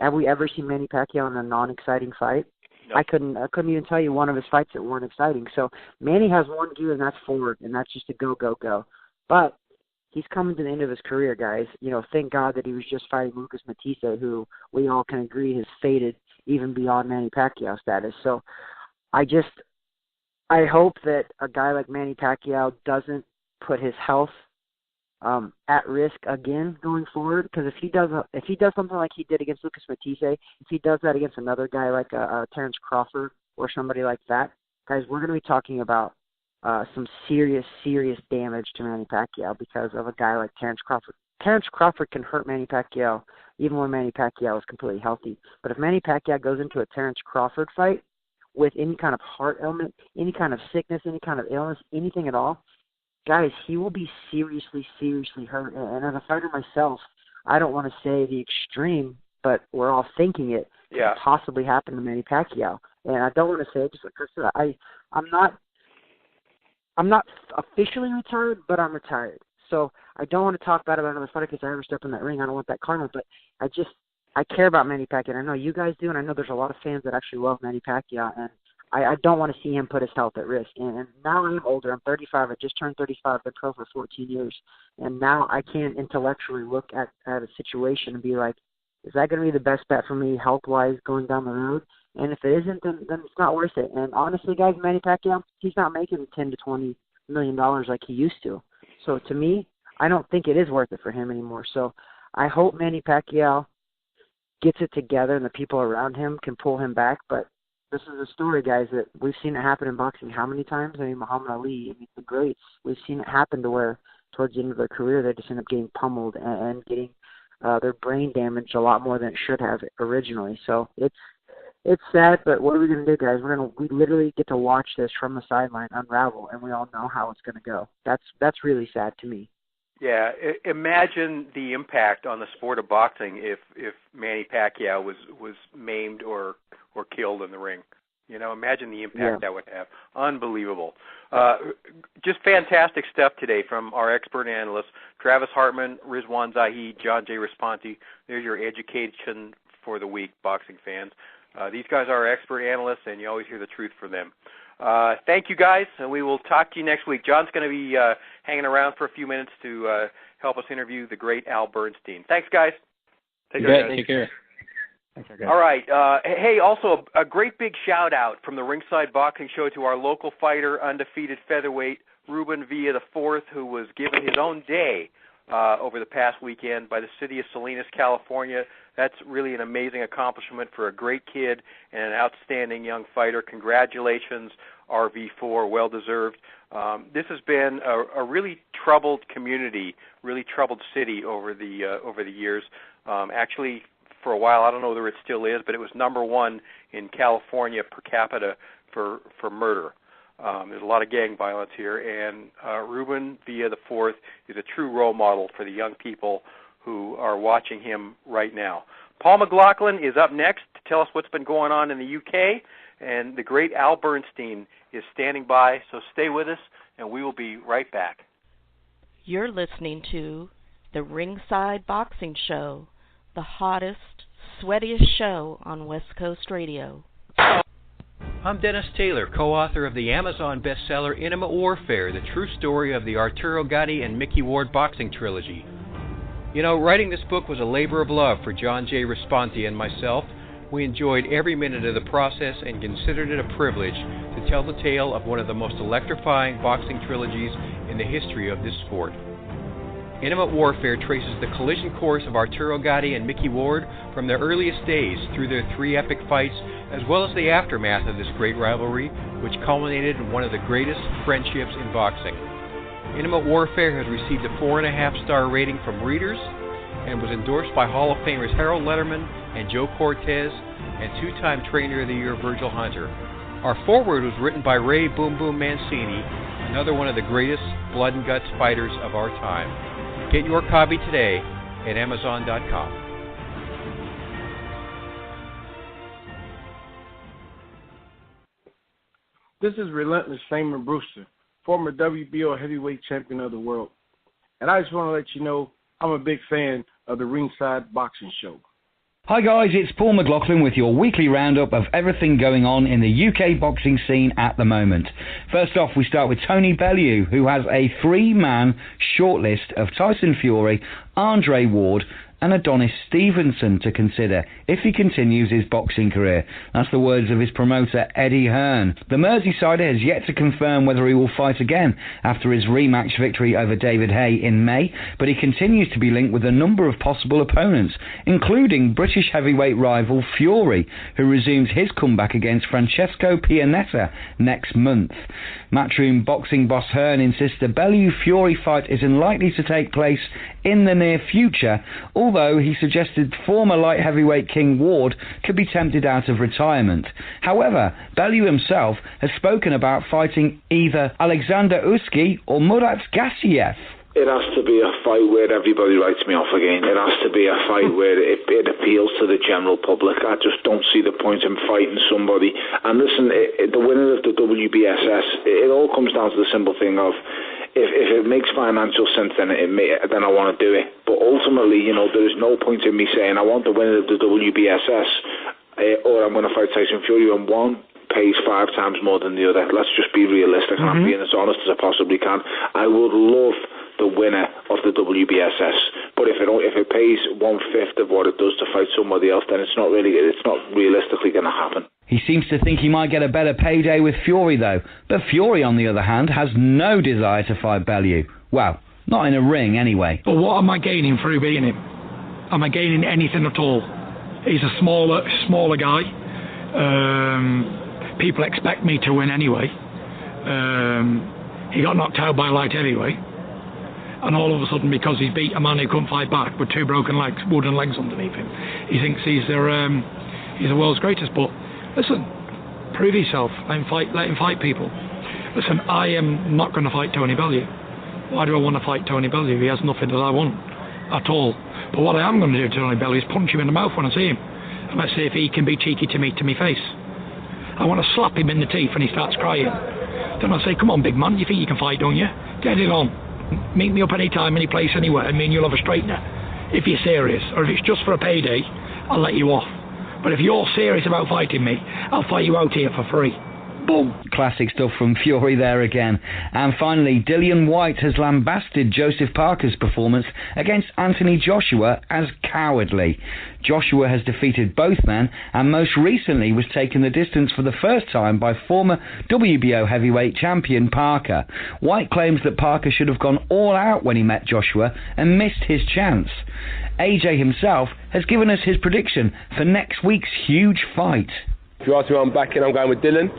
have we ever seen Manny Pacquiao in a non-exciting fight? No. I couldn't even tell you one of his fights that weren't exciting. So Manny has one gear, and that's forward, and that's just a go, go, go. But he's coming to the end of his career, guys. Thank God that he was just fighting Lucas Matthysse, who we all can agree has faded even beyond Manny Pacquiao status. So I hope that a guy like Manny Pacquiao doesn't put his health at risk again going forward, because if he does something like he did against Lucas Matthysse, if he does that against another guy like Terrence Crawford or somebody like that, guys, we're going to be talking about some serious damage to Manny Pacquiao because of a guy like Terrence Crawford. Terrence Crawford can hurt Manny Pacquiao even when Manny Pacquiao is completely healthy. But if Manny Pacquiao goes into a Terrence Crawford fight with any kind of heart ailment, any kind of sickness, any kind of illness, anything at all, guys, he will be seriously hurt. And as a fighter myself, I don't want to say the extreme, but we're all thinking it could possibly happen to Manny Pacquiao. And I don't want to say it, just like Chris said, I'm not officially retired, but I'm retired. So I don't want to talk bad about another fighter because I ever step in that ring. I don't want that karma, but I care about Manny Pacquiao. I know you guys do, and I know there's a lot of fans that actually love Manny Pacquiao, and I don't want to see him put his health at risk. And now I'm older. I'm 35. I just turned 35. I've been pro for 14 years. And now I can't intellectually look at a situation and be like, is that going to be the best bet for me health-wise going down the road? And if it isn't, then it's not worth it. And honestly, guys, Manny Pacquiao, he's not making $10 to $20 million like he used to. So to me, I don't think it is worth it for him anymore. So I hope Manny Pacquiao gets it together and the people around him can pull him back. But this is a story, guys, that we've seen it happen in boxing how many times? I mean, Muhammad Ali, the greats, we've seen it happen to where towards the end of their career they just end up getting pummeled and getting their brain damaged a lot more than it should have originally. So it's sad, but what are we going to do, guys? We literally get to watch this from the sideline unravel, and we all know how it's going to go. That's really sad to me. Yeah, imagine the impact on the sport of boxing if Manny Pacquiao was maimed or killed in the ring. You know, imagine the impact that would have. Unbelievable. Just fantastic stuff today from our expert analysts, Travis Hartman, Rizwaan Zahid, John J. Raspanti. There's your education for the week, boxing fans. These guys are our expert analysts, and you always hear the truth from them. Thank you, guys, and we will talk to you next week. John's going to be hanging around for a few minutes to help us interview the great Al Bernstein. Thanks, guys. Take care. Take care. All right. Hey, also a great big shout-out from the Ringside Boxing Show to our local fighter, undefeated featherweight, Ruben Villa IV, who was given his own day over the past weekend by the city of Salinas, California. That's really an amazing accomplishment for a great kid and an outstanding young fighter. Congratulations, RV4, well-deserved. This has been a really troubled community, really troubled city over the years. Actually, for a while, I don't know whether it still is, but it was number one in California per capita for murder. There's a lot of gang violence here, and Ruben Villa IV is a true role model for the young people who are watching him right now. Paul McLaughlin is up next to tell us what's been going on in the UK, and the great Al Bernstein is standing by, so stay with us, and we will be right back. You're listening to the Ringside Boxing Show, the hottest, sweatiest show on West Coast Radio. I'm Dennis Taylor, co-author of the Amazon bestseller Intimate Warfare, the true story of the Arturo Gatti and Mickey Ward boxing trilogy. You know, writing this book was a labor of love for John J. Raspanti and myself. We enjoyed every minute of the process and considered it a privilege to tell the tale of one of the most electrifying boxing trilogies in the history of this sport. Intimate Warfare traces the collision course of Arturo Gatti and Mickey Ward from their earliest days through their three epic fights, as well as the aftermath of this great rivalry, which culminated in one of the greatest friendships in boxing. Intimate Warfare has received a 4.5-star rating from readers and was endorsed by Hall of Famers Harold Letterman and Joe Cortez and two-time Trainer of the Year Virgil Hunter. Our foreword was written by Ray Boom Boom Mancini, another one of the greatest blood and guts fighters of our time. Get your copy today at Amazon.com. This is Relentless Famer Brewster, former WBO heavyweight champion of the world. And I just want to let you know I'm a big fan of the Ringside Boxing Show. Hi guys, it's Paul McLaughlin with your weekly roundup of everything going on in the UK boxing scene at the moment. First off, we start with Tony Bellew, who has a 3-man shortlist of Tyson Fury, Andre Ward and Adonis Stevenson to consider if he continues his boxing career. That's the words of his promoter Eddie Hearn. The Merseysider has yet to confirm whether he will fight again after his rematch victory over David Haye in May, but he continues to be linked with a number of possible opponents, including British heavyweight rival Fury, who resumes his comeback against Francesco Pianetta next month. Matchroom boxing boss Hearn insists the Bellew-Fury fight is unlikely to take place in the near future, although he suggested former light heavyweight King Ward could be tempted out of retirement. However, Bellew himself has spoken about fighting either Oleksandr Usyk or Murat Gassiev. It has to be a fight where everybody writes me off again. It has to be a fight where it appeals to the general public. I just don't see the point in fighting somebody. And listen, the winner of the WBSS, it all comes down to the simple thing of, if it makes financial sense, then I want to do it. But ultimately, you know, there is no point in me saying I want the winner of the WBSS or I'm going to fight Tyson Fury, and one pays 5 times more than the other. Let's just be realistic, and I'm being as honest as I possibly can. I would love the winner of the WBSS, but if it pays 1/5 of what it does to fight somebody else, then it's not realistically going to happen. He seems to think he might get a better payday with Fury, though. But Fury, on the other hand, has no desire to fight Bellew. Well, not in a ring, anyway. But what am I gaining through beating him? Am I gaining anything at all? He's a smaller guy. People expect me to win anyway. He got knocked out by light heavyweight. And all of a sudden, because he's beat a man who couldn't fight back with 2 broken legs, wooden legs underneath him, he thinks he's the world's greatest. But listen, prove yourself. Let him fight people. Listen, I am not going to fight Tony Bellew. Why do I want to fight Tony Bellew? He has nothing that I want at all. But what I am going to do to Tony Bellew is punch him in the mouth when I see him. And let's see if he can be cheeky to me face. I want to slap him in the teeth and he starts crying. Then I say, come on, big man, you think you can fight, don't you? Get it on. Meet me up any time, any place, anywhere, and me and you'll have a straightener. If you're serious, or if it's just for a payday, I'll let you off. But if you're serious about fighting me, I'll fight you out here for free. Boom. Classic stuff from Fury there again. And finally, Dillian Whyte has lambasted Joseph Parker's performance against Anthony Joshua as cowardly. Joshua has defeated both men and most recently was taken the distance for the first time by former WBO heavyweight champion Parker. Whyte claims that Parker should have gone all out when he met Joshua and missed his chance. AJ himself has given us his prediction for next week's huge fight. If you ask me who I'm backing, I'm going with Dylan.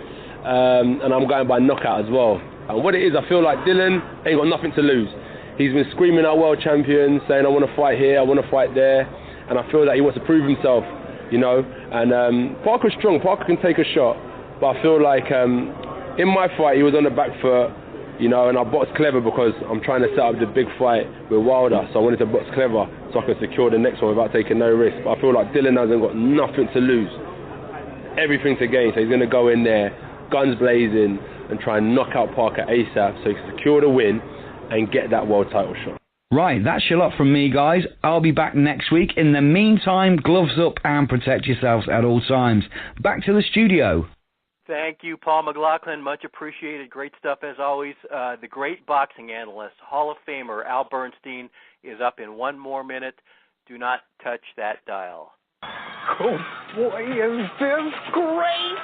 And I'm going by knockout as well. And what it is, I feel like Dylan ain't got nothing to lose. He's been screaming out world champion, saying I want to fight here, I want to fight there, and I feel that he wants to prove himself, you know. And Parker's strong, Parker can take a shot, but I feel like in my fight he was on the back foot, you know, and I boxed clever because I'm trying to set up the big fight with Wilder, so I wanted to box clever so I can secure the next one without taking no risk. But I feel like Dylan hasn't got nothing to lose, everything to gain, so he's going to go in there guns blazing and try and knock out Parker ASAP so he can secure the win and get that world title shot. Right, that's your lot from me, guys. I'll be back next week. In the meantime, gloves up and protect yourselves at all times. Back to the studio. Thank you, Paul McLaughlin. Much appreciated. Great stuff as always. The great boxing analyst, Hall of Famer Al Bernstein, is up in 1 more minute. Do not touch that dial. Oh boy, is this great!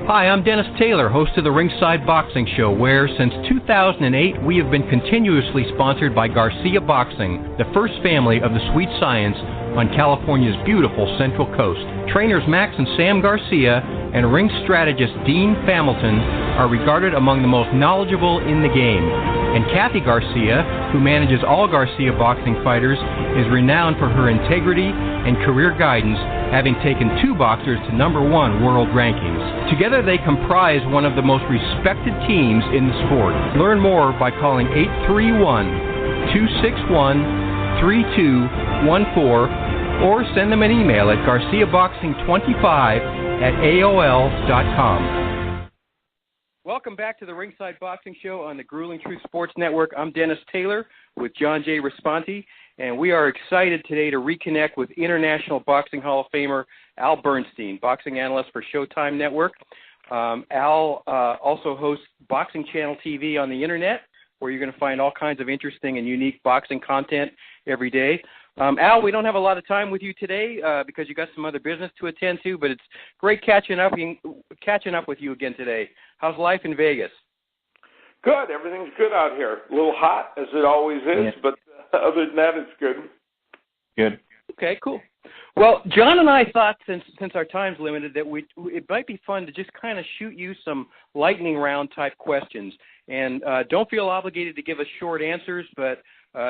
Hi, I'm Dennis Taylor, host of the Ringside Boxing Show, where since 2008 we have been continuously sponsored by Garcia Boxing, the first family of the sweet science on California's beautiful Central Coast. Trainers Max and Sam Garcia and ring strategist Dean Familton are regarded among the most knowledgeable in the game. And Kathy Garcia, who manages all Garcia boxing fighters, is renowned for her integrity and career guidance, having taken 2 boxers to #1 world rankings. Together they comprise one of the most respected teams in the sport. Learn more by calling 831-261-3214 or send them an email at garciaboxing25@aol.com. Welcome back to the Ringside Boxing Show on the Grueling Truth Sports Network. I'm Dennis Taylor with John J. Raspanti, and we are excited today to reconnect with International Boxing Hall of Famer Al Bernstein, boxing analyst for Showtime Network. Al also hosts Boxing Channel TV on the Internet, where you're going to find all kinds of interesting and unique boxing content every day. Al, we don't have a lot of time with you today because you got some other business to attend to, but it's great catching up with you again today. How's life in Vegas? Good. Everything's good out here. A little hot, as it always is, but other than that, it's good. Good. Okay, cool. Well, John and I thought, since our time's limited, that it might be fun to just kind of shoot you some lightning round type questions. And don't feel obligated to give us short answers, but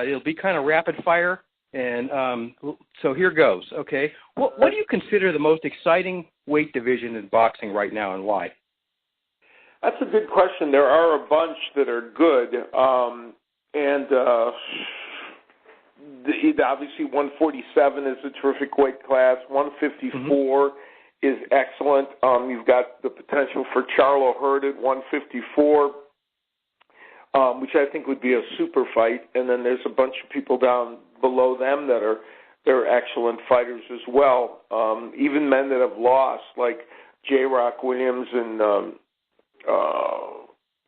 it'll be kind of rapid fire. And so here goes, okay? What do you consider the most exciting weight division in boxing right now, and why? That's a good question. There are a bunch that are good, and obviously 147 is a terrific weight class. 154 is excellent. You've got the potential for Charlo Hurd at 154, which I think would be a super fight. And then there's a bunch of people down below them that are excellent fighters as well. Even men that have lost, like J. Rock Williams and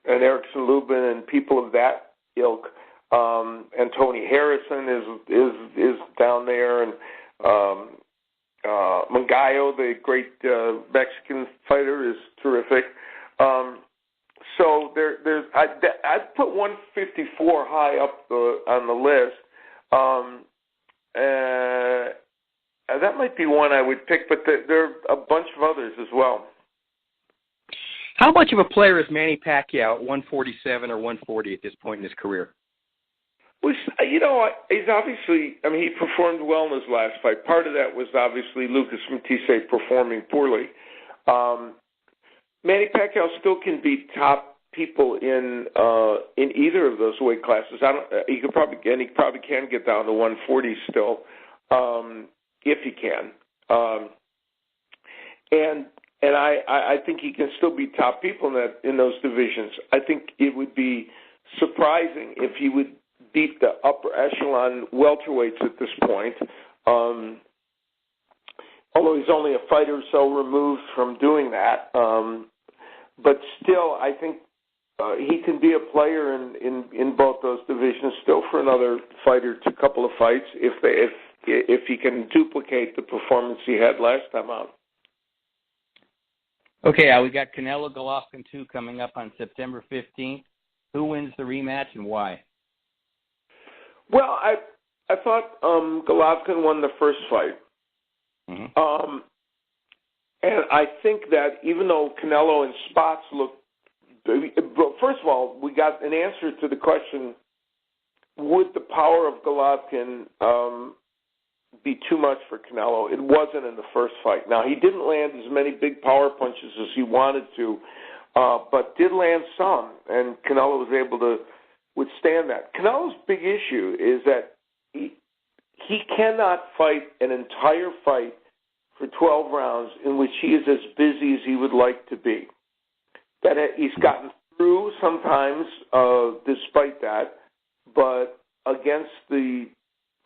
Erickson Lubin and people of that ilk. And Tony Harrison is down there, and Munguia, the great Mexican fighter, is terrific. So I'd put 154 high up on the list. That might be one I would pick, but there are a bunch of others as well. How much of a player is Manny Pacquiao at 147 or 140 at this point in his career? Well, he's obviously, he performed well in his last fight. Part of that was obviously Lucas Matthysse performing poorly. Manny Pacquiao still can beat top people in either of those weight classes. He probably can get down to 140 still, if he can. And I think he can still beat top people in those divisions. I think it would be surprising if he would beat the upper echelon welterweights at this point. Although he's only a fight or so removed from doing that. But still, I think he can be a player in both those divisions still for another fight or couple of fights if he can duplicate the performance he had last time out. Okay, we got Canelo Golovkin 2 coming up on September 15th. Who wins the rematch and why? Well, I thought Golovkin won the first fight. Mm-hmm. And I think that even though Canelo in spots looked... First of all, we got an answer to the question, would the power of Golovkin be too much for Canelo? It wasn't in the first fight. Now, he didn't land as many big power punches as he wanted to, but did land some, and Canelo was able to withstand that. Canelo's big issue is that he cannot fight an entire fight for 12 rounds in which he is as busy as he would like to be. That he's gotten through sometimes despite that, but against the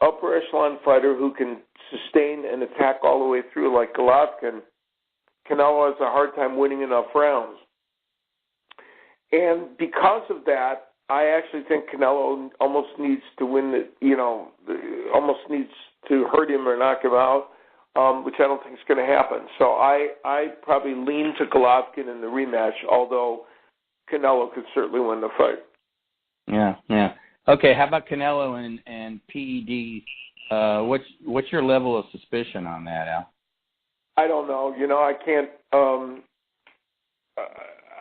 upper echelon fighter who can sustain an attack all the way through like Golovkin, Canelo has a hard time winning enough rounds. And because of that, I actually think Canelo almost needs to win almost needs to hurt him or knock him out, which I don't think is going to happen. So I probably lean to Golovkin in the rematch, although Canelo could certainly win the fight. Yeah. Okay, how about Canelo and PED? What's your level of suspicion on that, Al? I don't know. I can't.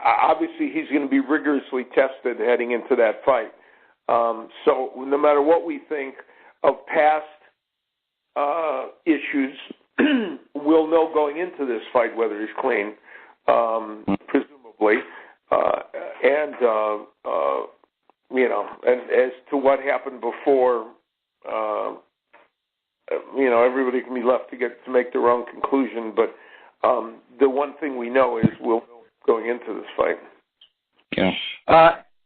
Obviously, he's going to be rigorously tested heading into that fight. So no matter what we think of past issues, we'll know going into this fight whether he's clean, presumably, and as to what happened before, everybody can be left to make their own conclusion. But the one thing we know is we'll know going into this fight. Yeah.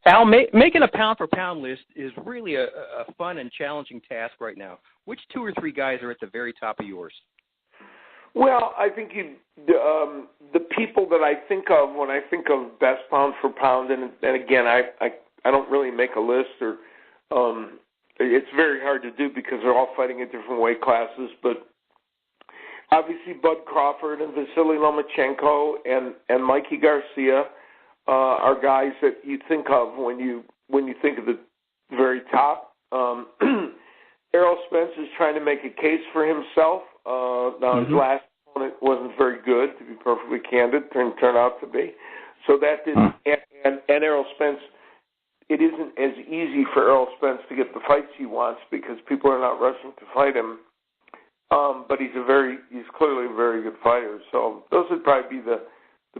Al, making a pound-for-pound list is really a fun and challenging task right now. Which 2 or 3 guys are at the very top of yours? Well, I think the people that I think of when I think of best pound for pound, and again, I don't really make a list, or it's very hard to do because they're all fighting in different weight classes. But obviously, Bud Crawford and Vasily Lomachenko and Mikey Garcia are guys that you think of when you think of the very top. Errol Spence is trying to make a case for himself. Now, his last opponent wasn't very good, to be perfectly candid, turned out to be. So that didn't, and Errol Spence, it isn't as easy for Errol Spence to get the fights he wants because people are not rushing to fight him. But he's clearly a very good fighter. So those would probably be the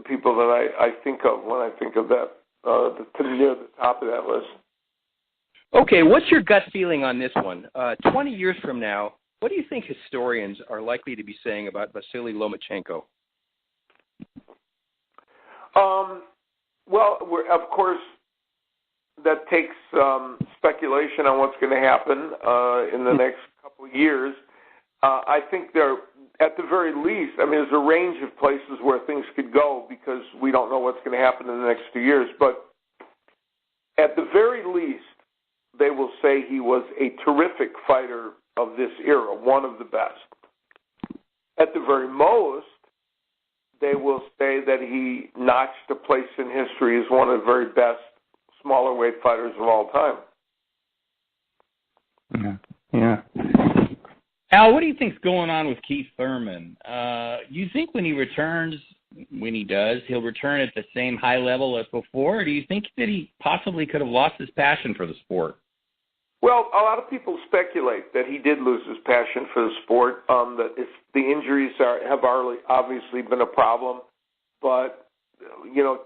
people that I think of when I think of that, near the top of that list. Okay, what's your gut feeling on this one? 20 years from now, what do you think historians are likely to be saying about Vasily Lomachenko? Well, of course, that takes speculation on what's going to happen in the next couple of years. I think at the very least, I mean, there's a range of places where things could go because we don't know what's going to happen in the next 2 years. But at the very least, they will say he was a terrific fighter of this era, one of the best. At the very most, they will say that he notched a place in history as one of the very best smaller weight fighters of all time. Yeah. Al, what do you think's going on with Keith Thurman? You think when he returns, when he does, he'll return at the same high level as before, or do you think that he possibly could have lost his passion for the sport? Well, a lot of people speculate that he did lose his passion for the sport, that the injuries have obviously been a problem, but,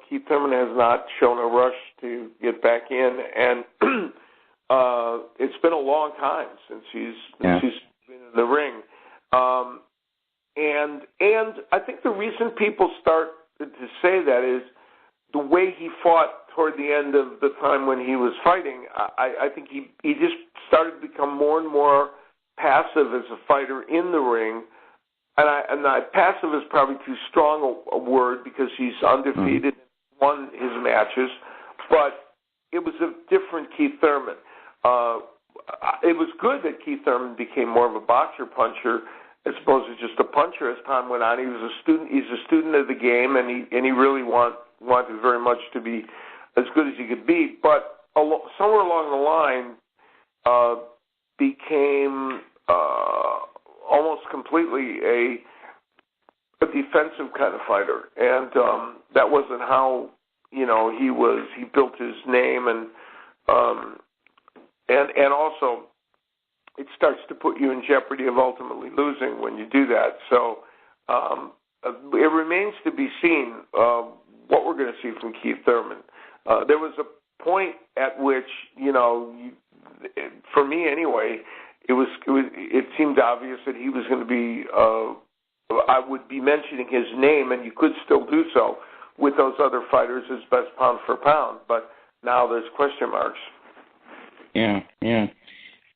Keith Thurman has not shown a rush to get back in, and it's been a long time since he's been in the ring. And I think the reason people start to say that is the way he fought toward the end of the time when he was fighting. I think he just started to become more and more passive as a fighter in the ring. And passive is probably too strong a word because he's undefeated and won his matches. But it was a different Keith Thurman. It was good that Keith Thurman became more of a boxer-puncher as opposed to just a puncher as time went on. He was a student. He's a student of the game, and he really wanted very much to be as good as he could be. But somewhere along the line, became almost completely a defensive kind of fighter, and that wasn't how he was. He built his name, and also it starts to put you in jeopardy of ultimately losing when you do that. So it remains to be seen what we're going to see from Keith Thurman. There was a point at which, for me anyway, it seemed obvious that he was going to be. I would be mentioning his name, and you could still do so with those other fighters as best pound for pound. But now there's question marks. Yeah.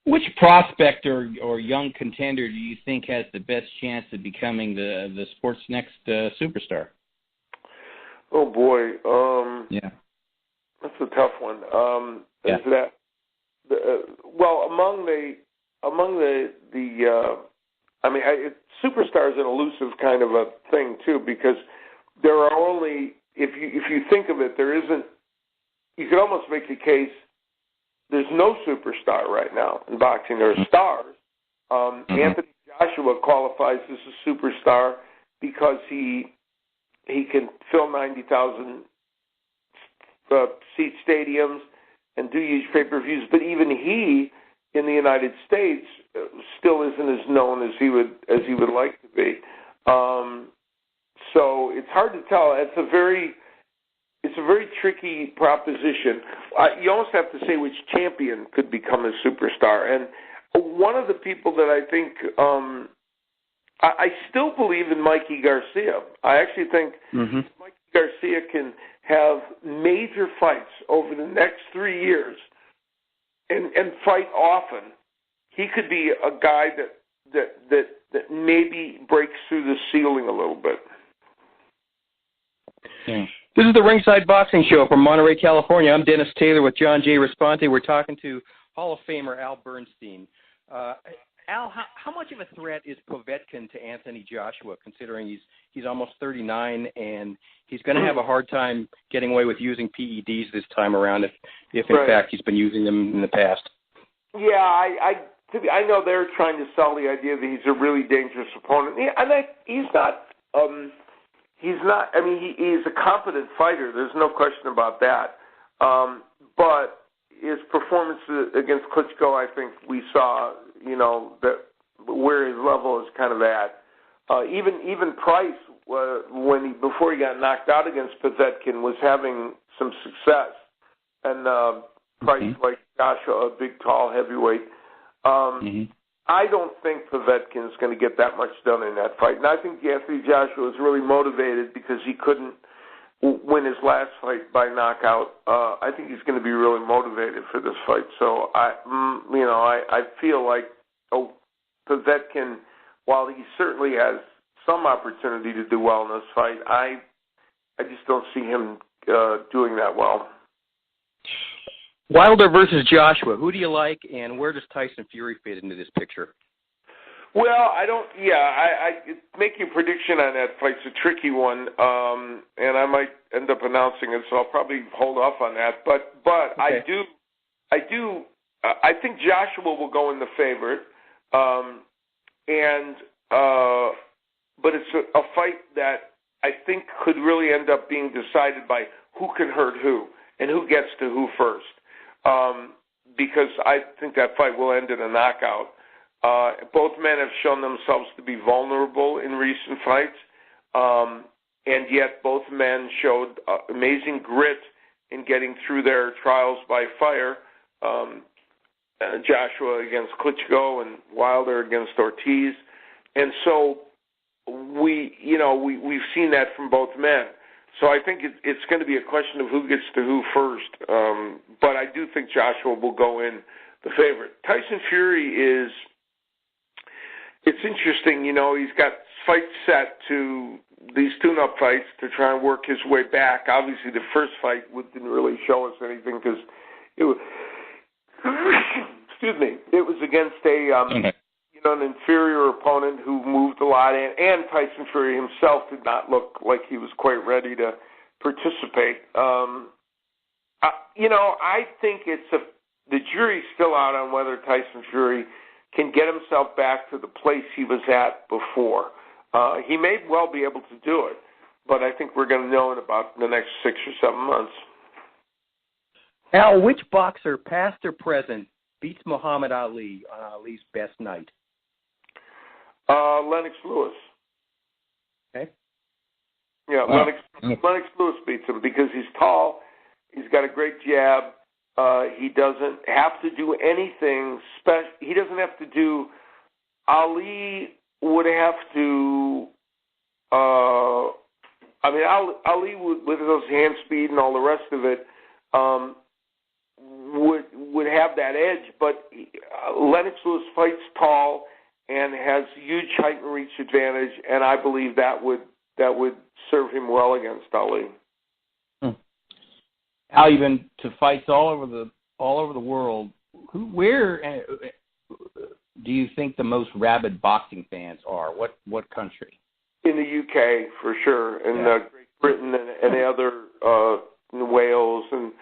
Which prospect or young contender do you think has the best chance of becoming the sport's next superstar? Oh boy. Yeah. That's a tough one. Is that well among the superstar is an elusive kind of a thing too, because there are only, if you think of it, there isn't. You could almost make the case there's no superstar right now in boxing. There are stars. Anthony Joshua qualifies as a superstar because he can fill 90,000 seat stadiums and do huge pay-per-views, but even he in the United States still isn't as known as he would like to be. So it's hard to tell. It's a very tricky proposition. You almost have to say which champion could become a superstar. And one of the people that I think I still believe in Mikey Garcia. I actually think Mikey Garcia can have major fights over the next 3 years and fight often. He could be a guy that maybe breaks through the ceiling a little bit. Yeah. This is the Ringside Boxing Show from Monterey, California. I'm Dennis Taylor with John J. Raspanti. We're talking to Hall of Famer Al Bernstein. Al, how much of a threat is Povetkin to Anthony Joshua, considering he's almost 39 and he's going to have a hard time getting away with using PEDs this time around if in fact he's been using them in the past? Yeah, I know they're trying to sell the idea that he's a really dangerous opponent. He's not. I mean, he's a competent fighter. There's no question about that. But his performance against Klitschko, I think we saw, that where his level is kind of at. Even Price, before he got knocked out against Povetkin, was having some success. And Price, like Joshua, a big, tall heavyweight. I don't think Povetkin's going to get that much done in that fight. And I think Anthony Joshua is really motivated because he couldn't win his last fight by knockout. I think he's going to be really motivated for this fight. So I feel like Povetkin, while he certainly has some opportunity to do well in this fight. I just don't see him doing that well. Wilder versus Joshua. Who do you like, and where does Tyson Fury fit into this picture? Well, I don't. Yeah, I making a prediction on that fight's a tricky one, and I might end up announcing it, so I'll probably hold off on that. But okay. I think Joshua will go in the favorite, but it's a fight that I think could really end up being decided by who can hurt who and who gets to who first, because I think that fight will end in a knockout. Both men have shown themselves to be vulnerable in recent fights, and yet both men showed amazing grit in getting through their trials by fire. Joshua against Klitschko and Wilder against Ortiz, and so we've seen that from both men. So I think it's going to be a question of who gets to who first. But I do think Joshua will go in the favorite. Tyson Fury is. It's interesting, he's got fights set to these tune-up fights to try and work his way back. Obviously, the first fight didn't really show us anything because it was, it was against an inferior opponent who moved a lot, and Tyson Fury himself did not look like he was quite ready to participate. I think the jury's still out on whether Tyson Fury can get himself back to the place he was at before. He may well be able to do it, but I think we're going to know in about the next 6 or 7 months. Al, which boxer, past or present, beats Muhammad Ali on Ali's best night? Lennox Lewis. Okay. Yeah, Lennox Lewis beats him because he's tall, he's got a great jab. He doesn't have to do anything special. He doesn't have to do. Ali would have to. Ali would, with his hand speed and all the rest of it, would have that edge. But Lennox Lewis fights tall and has huge height and reach advantage, and I believe that would serve him well against Ali. Al, you've been to fights all over the world. Where do you think the most rabid boxing fans are? What country? In the UK, for sure, and Great Britain and the other Wales and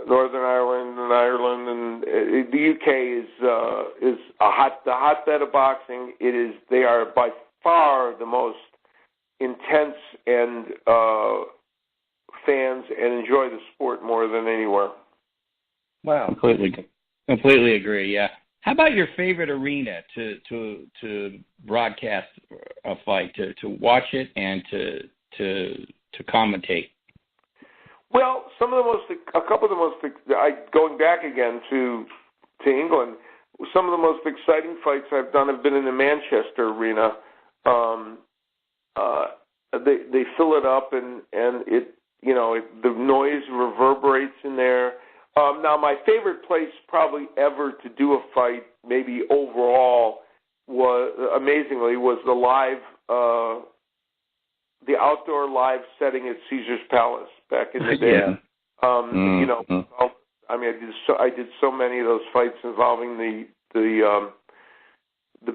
Northern Ireland and the UK is the hotbed of boxing. They are by far the most intense and fans and enjoy the sport more than anywhere. Wow, completely agree. Yeah. How about your favorite arena to broadcast a fight, to watch it and to commentate? Well, going back again to England, some of the most exciting fights I've done have been in the Manchester arena. They fill it up and it. The noise reverberates in there. Now, my favorite place probably ever to do a fight, maybe overall, was the outdoor live setting at Caesar's Palace back in the day. Yeah. I did so many of those fights involving the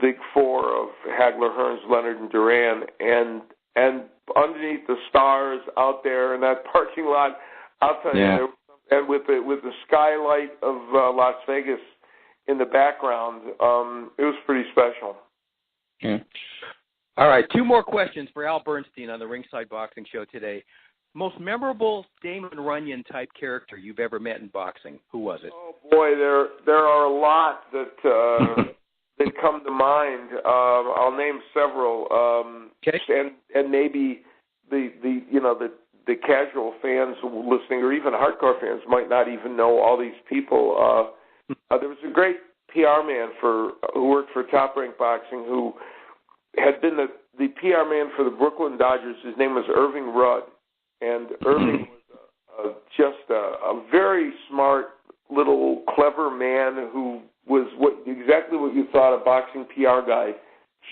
big four of Hagler, Hearns, Leonard, and Duran, and underneath the stars out there in that parking lot, I'll tell you, and with the skylight of Las Vegas in the background, it was pretty special. Yeah. All right, 2 more questions for Al Bernstein on the Ringside Boxing Show today. Most memorable Damon Runyon type character you've ever met in boxing? Who was it? Oh boy, there are a lot that that come to mind. I'll name several, and maybe the casual fans listening, or even hardcore fans, might not even know all these people. There was a great PR man who worked for Top Rank Boxing, who had been the PR man for the Brooklyn Dodgers. His name was Irving Rudd, and Irving was just a very smart, little, clever man who was exactly what you thought a boxing PR guy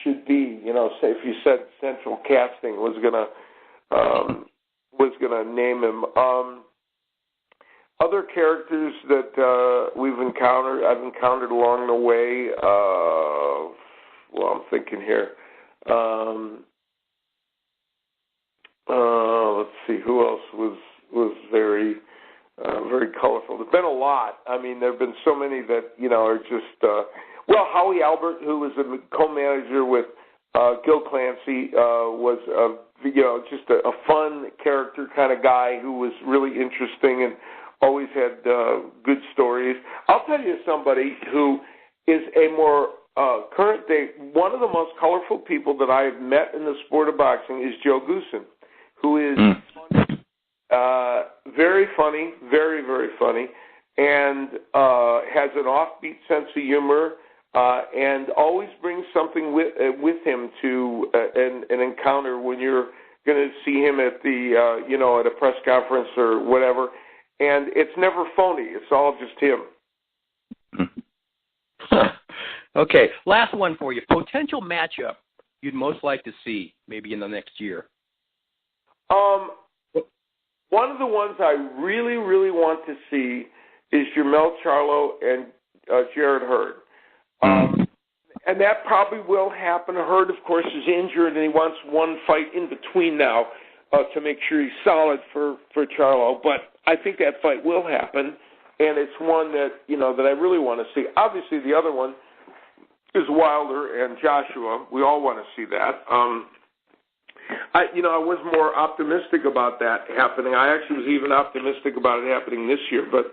should be. Say if you said Central Casting was gonna name him. Other characters that I've encountered along the way. I'm thinking here. Let's see, who else was very colorful. There's been a lot. I mean, there have been so many that are just. Howie Albert, who was a co-manager with Gil Clancy, was just a fun character kind of guy who was really interesting and always had good stories. I'll tell you somebody who is a more current day. One of the most colorful people that I have met in the sport of boxing is Joe Goosen, who is very funny, very, very funny, and has an offbeat sense of humor, and always brings something with him to an encounter when you're going to see him at the at a press conference or whatever. And it's never phony. It's all just him. Okay, last one for you. Potential matchup you'd most like to see maybe in the next year. One of the ones I really, really want to see is Jermell Charlo and Jarrett Hurd. And that probably will happen. Hurd, of course, is injured, and he wants one fight in between now to make sure he's solid for Charlo. But I think that fight will happen, and it's one that that I really want to see. Obviously, the other one is Wilder and Joshua. We all want to see that. I was more optimistic about that happening. I actually was even optimistic about it happening this year. But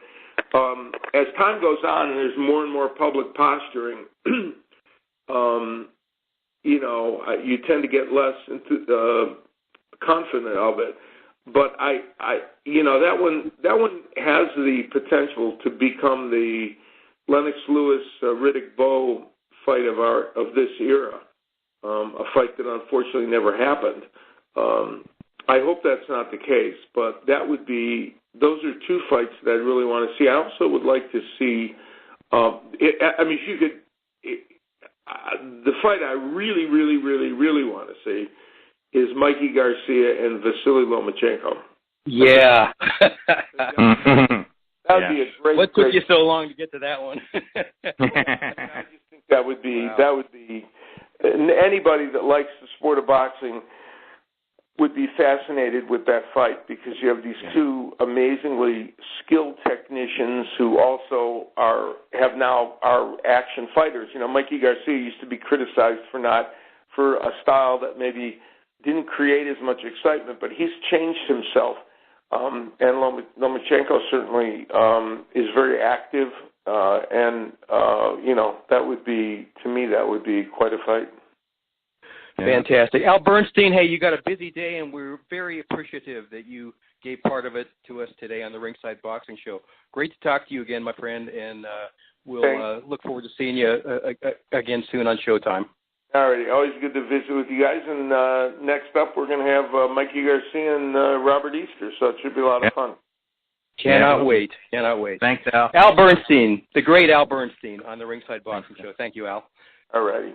as time goes on and there's more and more public posturing, you tend to get less confident of it. But that one has the potential to become the Lennox Lewis Riddick Bowe fight of this era. A fight that unfortunately never happened. I hope that's not the case, but those are two fights that I really want to see. I also would like to see, the fight I really, really, really, really want to see is Mikey Garcia and Vasily Lomachenko. Yeah. That would be a great. What took you so long to get to that one? I just think that would be. Anybody that likes the sport of boxing would be fascinated with that fight because you have these two amazingly skilled technicians who also are action fighters. Mikey Garcia used to be criticized for a style that maybe didn't create as much excitement, but he's changed himself. And Lomachenko certainly is very active. That would be, to me, that would be quite a fight. Fantastic. Al Bernstein, hey, you got a busy day, and we're very appreciative that you gave part of it to us today on the Ringside Boxing Show. Great to talk to you again, my friend, and we'll look forward to seeing you again soon on Showtime. All righty. Always good to visit with you guys. And next up, we're going to have Mikey Garcia and Robert Easter, so it should be a lot of fun. Cannot wait. Thanks, Al. Al Bernstein, the great Al Bernstein on the Ringside Boxing Show. Thank you, Al. All righty.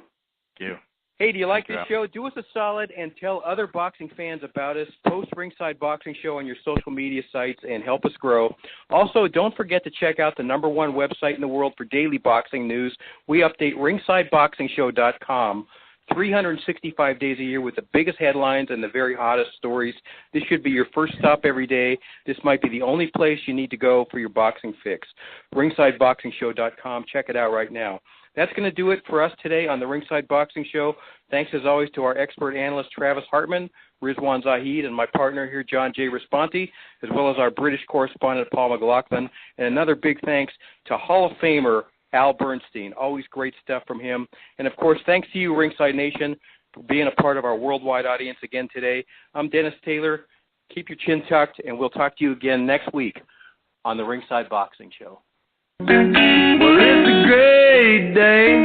Thank you. Hey, do you like this show? Do us a solid and tell other boxing fans about us. Post Ringside Boxing Show on your social media sites and help us grow. Also, don't forget to check out the #1 website in the world for daily boxing news. We update RingsideBoxingShow.com 365 days a year with the biggest headlines and the very hottest stories. This should be your first stop every day. This might be the only place you need to go for your boxing fix. RingsideBoxingShow.com. Check it out right now. That's going to do it for us today on the Ringside Boxing Show. Thanks, as always, to our expert analyst, Travis Hartman, Rizwaan Zahid, and my partner here, John J. Raspanti, as well as our British correspondent, Paul McLaughlin. And another big thanks to Hall of Famer Al Bernstein. Always great stuff from him. And, of course, thanks to you, Ringside Nation, for being a part of our worldwide audience again today. I'm Dennis Taylor. Keep your chin tucked, and we'll talk to you again next week on the Ringside Boxing Show. Well, it's a great day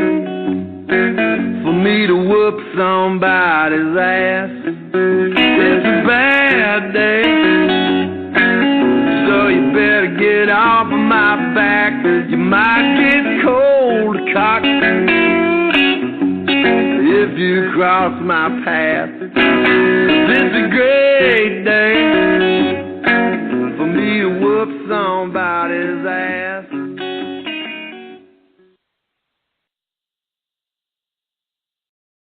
for me to whoop somebody's ass. It's a bad day, so you better get off of my back. You might get cold cocked if you cross my path. It's a great day for me to whoop somebody's ass.